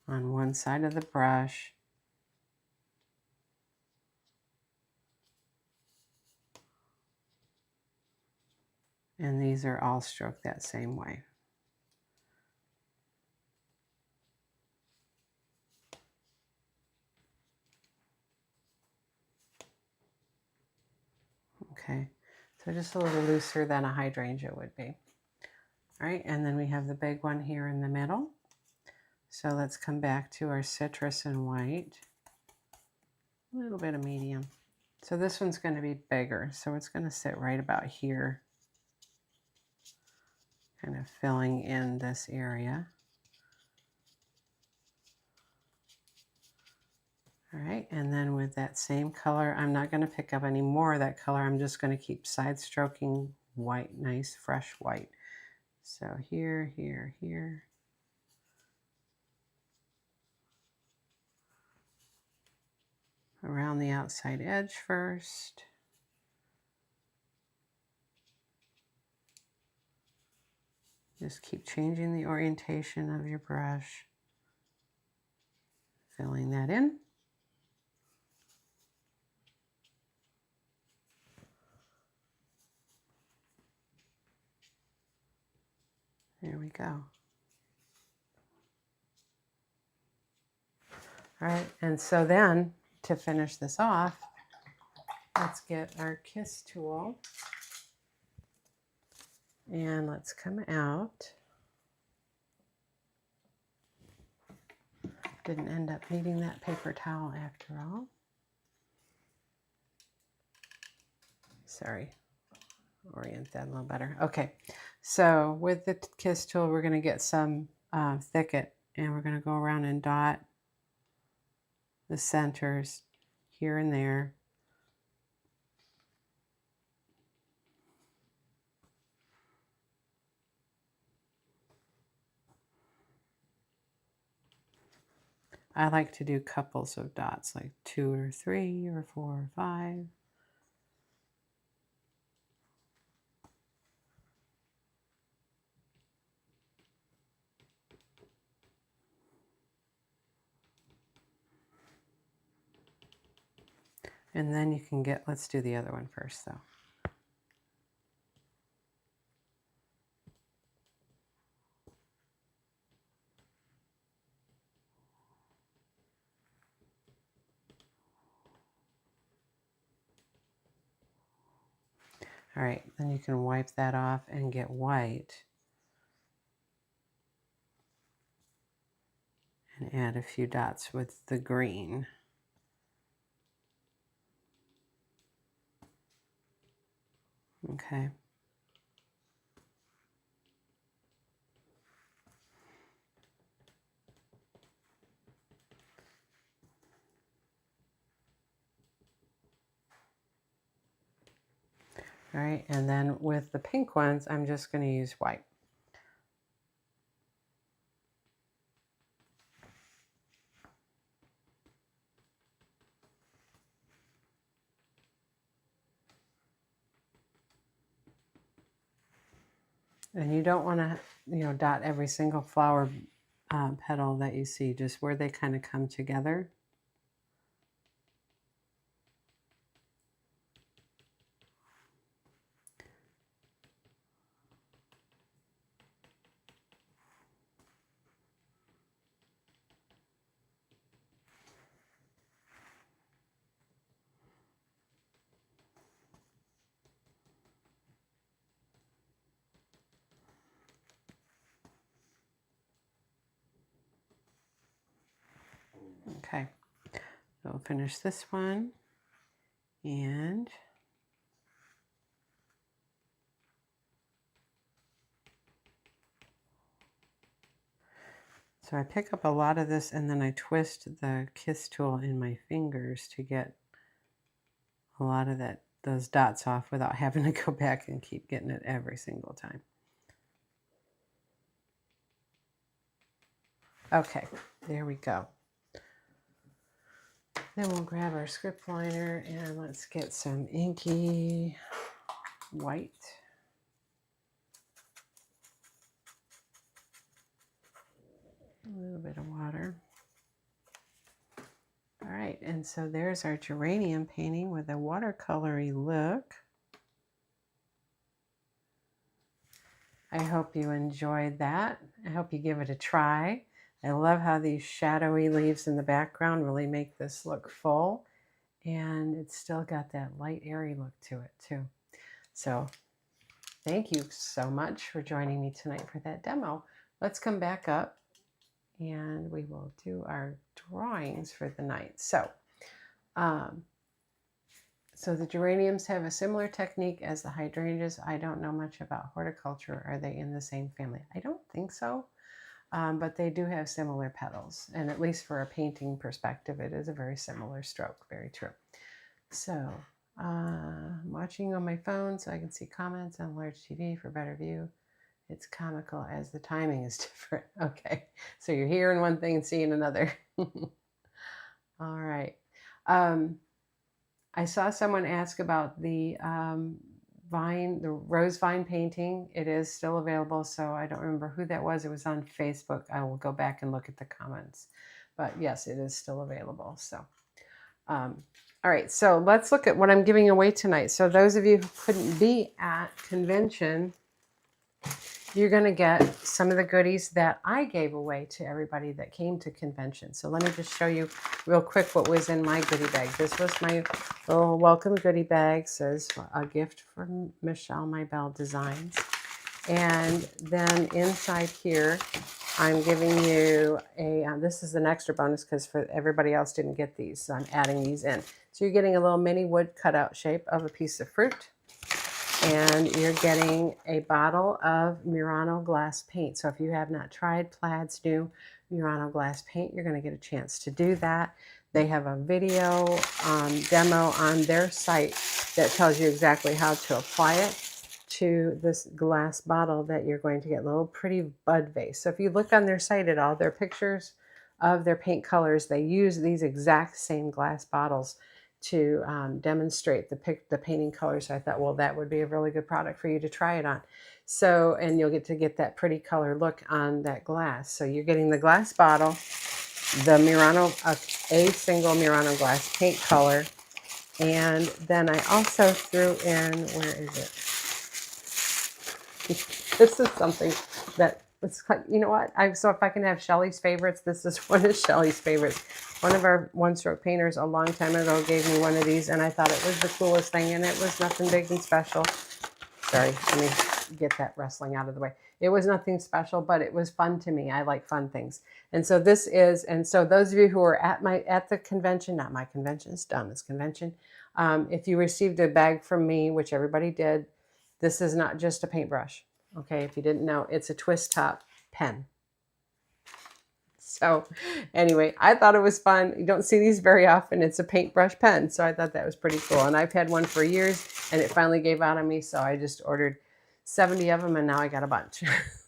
on one side of the brush. And these are all stroked that same way. Okay, so just a little looser than a hydrangea would be. All right, and then we have the big one here in the middle. So let's come back to our citrus and white. A little bit of medium. So this one's going to be bigger, so it's going to sit right about here. Kind of filling in this area. All right, and then with that same color, I'm not going to pick up any more of that color. I'm just going to keep side stroking white, nice fresh white. So here, here, here. Around the outside edge first. Just keep changing the orientation of your brush. Filling that in. There we go. All right, and so then to finish this off, let's get our Kiss tool and let's come out. Didn't end up needing that paper towel after all. Sorry, orient that a little better. Okay, so with the Kiss tool, we're going to get some thicket, and we're going to go around and dot the centers here and there. I like to do couples of dots, like 2 or 3 or 4 or 5. And then you can get, let's do the other one first though. All right, then you can wipe that off and get white. And add a few dots with the green. Okay. All right, and then with the pink ones, I'm just going to use white. And you don't want to, you know, dot every single flower petal that you see, just where they kind of come together. Okay, so we'll finish this one. And so I pick up a lot of this and then I twist the kiss tool in my fingers to get a lot of those dots off without having to go back and keep getting it every single time. Okay, there we go. Then we'll grab our script liner and let's get some inky white. A little bit of water. All right, and so there's our geranium painting with a watercolory look. I hope you enjoyed that. I hope you give it a try. I love how these shadowy leaves in the background really make this look full. And it's still got that light, airy look to it too. So thank you so much for joining me tonight for that demo. Let's come back up and we will do our drawings for the night. So the geraniums have a similar technique as the hydrangeas. I don't know much about horticulture. Are they in the same family? I don't think so. But they do have similar petals, and at least for a painting perspective, it is a very similar stroke. Very true. So I'm watching on my phone so I can see comments on large TV for better view. It's comical as the timing is different. Okay, so you're hearing one thing and seeing another. All right. I saw someone ask about the the rose vine painting. It is still available, so I don't remember who that was. It was on Facebook. I will go back and look at the comments. But yes, it is still available. So, all right, so let's look at what I'm giving away tonight. So those of you who couldn't be at convention, you're going to get some of the goodies that I gave away to everybody that came to convention. So let me just show you real quick what was in my goodie bag. This was my little welcome goodie bag. Says a gift from Michelle, my Belle Designs. And then inside here, I'm giving you a, this is an extra bonus because for everybody else didn't get these. So I'm adding these in. So you're getting a little mini wood cutout shape of a piece of fruit. And you're getting a bottle of Murano glass paint. So if you have not tried Plaid's new Murano glass paint, you're going to get a chance to do that. They have a video demo on their site that tells you exactly how to apply it to this glass bottle that you're going to get. A little pretty bud vase. So if you look on their site at all their pictures of their paint colors, they use these exact same glass bottles to demonstrate the painting colors. So I thought, well, that would be a really good product for you to try it on. So, and you'll get to get that pretty color look on that glass. So you're getting the glass bottle, the Murano, a single Murano glass paint color. And then I also threw in, where is it? This is something that it's like, you know what? So if I can have Shelly's favorites, this is one of Shelly's favorites. One of our one-stroke painters a long time ago gave me one of these, and I thought it was the coolest thing, and it was nothing big and special. Sorry, let me get that rustling out of the way. It was nothing special, but it was fun to me. I like fun things. And so this is, and so those of you who are at the convention, not my convention, it's done, it's convention. If you received a bag from me, which everybody did, this is not just a paintbrush. Okay, if you didn't know, it's a twist top pen. So anyway, I thought it was fun. You don't see these very often. It's a paintbrush pen. So I thought that was pretty cool. And I've had one for years and it finally gave out on me. So I just ordered 70 of them and now I got a bunch.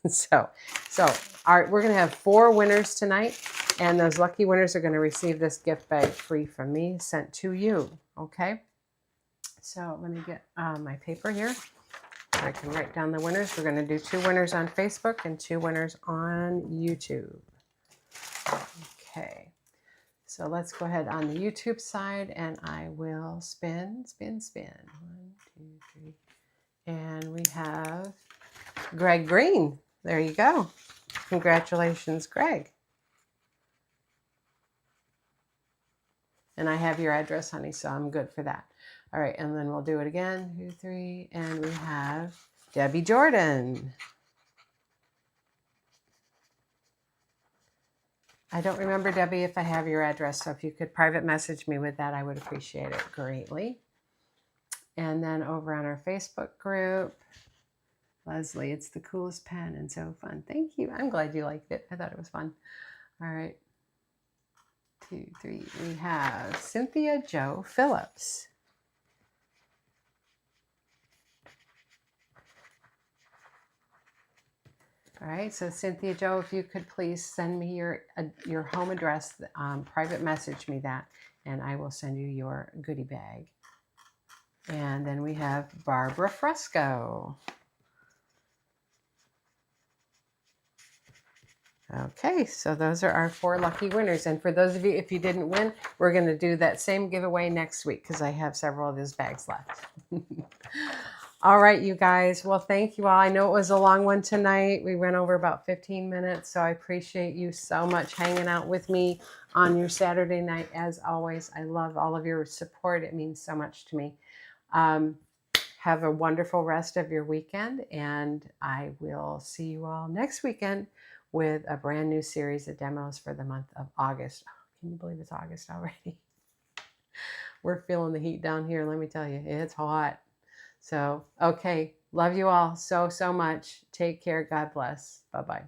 so we're going to have 4 winners tonight. And those lucky winners are going to receive this gift bag free from me, sent to you. Okay. So let me get my paper here. I can write down the winners. We're going to do 2 winners on Facebook and 2 winners on YouTube. Okay. So let's go ahead on the YouTube side, and I will spin, spin, spin. 1, 2, 3. And we have Greg Green. There you go. Congratulations, Greg. And I have your address, honey, so I'm good for that. All right, and then we'll do it again. 2, 3, and we have Debbie Jordan. I don't remember, Debbie, if I have your address, so if you could private message me with that, I would appreciate it greatly. And then over on our Facebook group, Leslie, it's the coolest pen and so fun. Thank you. I'm glad you liked it. I thought it was fun. All right. 2, 3. We have Cynthia Jo Phillips. All right, so Cynthia Jo, if you could please send me your home address, private message me that, and I will send you your goodie bag. And then we have Barbara Fresco. Okay, so those are our 4 lucky winners. And for those of you, if you didn't win, we're going to do that same giveaway next week because I have several of these bags left. All right, you guys. Well, thank you all. I know it was a long one tonight. We went over about 15 minutes, so I appreciate you so much hanging out with me on your Saturday night. As always, I love all of your support. It means so much to me. Have a wonderful rest of your weekend, and I will see you all next weekend with a brand new series of demos for the month of August. Oh, can you believe it's August already? We're feeling the heat down here, let me tell you. It's hot. So, okay. Love you all so, so much. Take care. God bless. Bye-bye.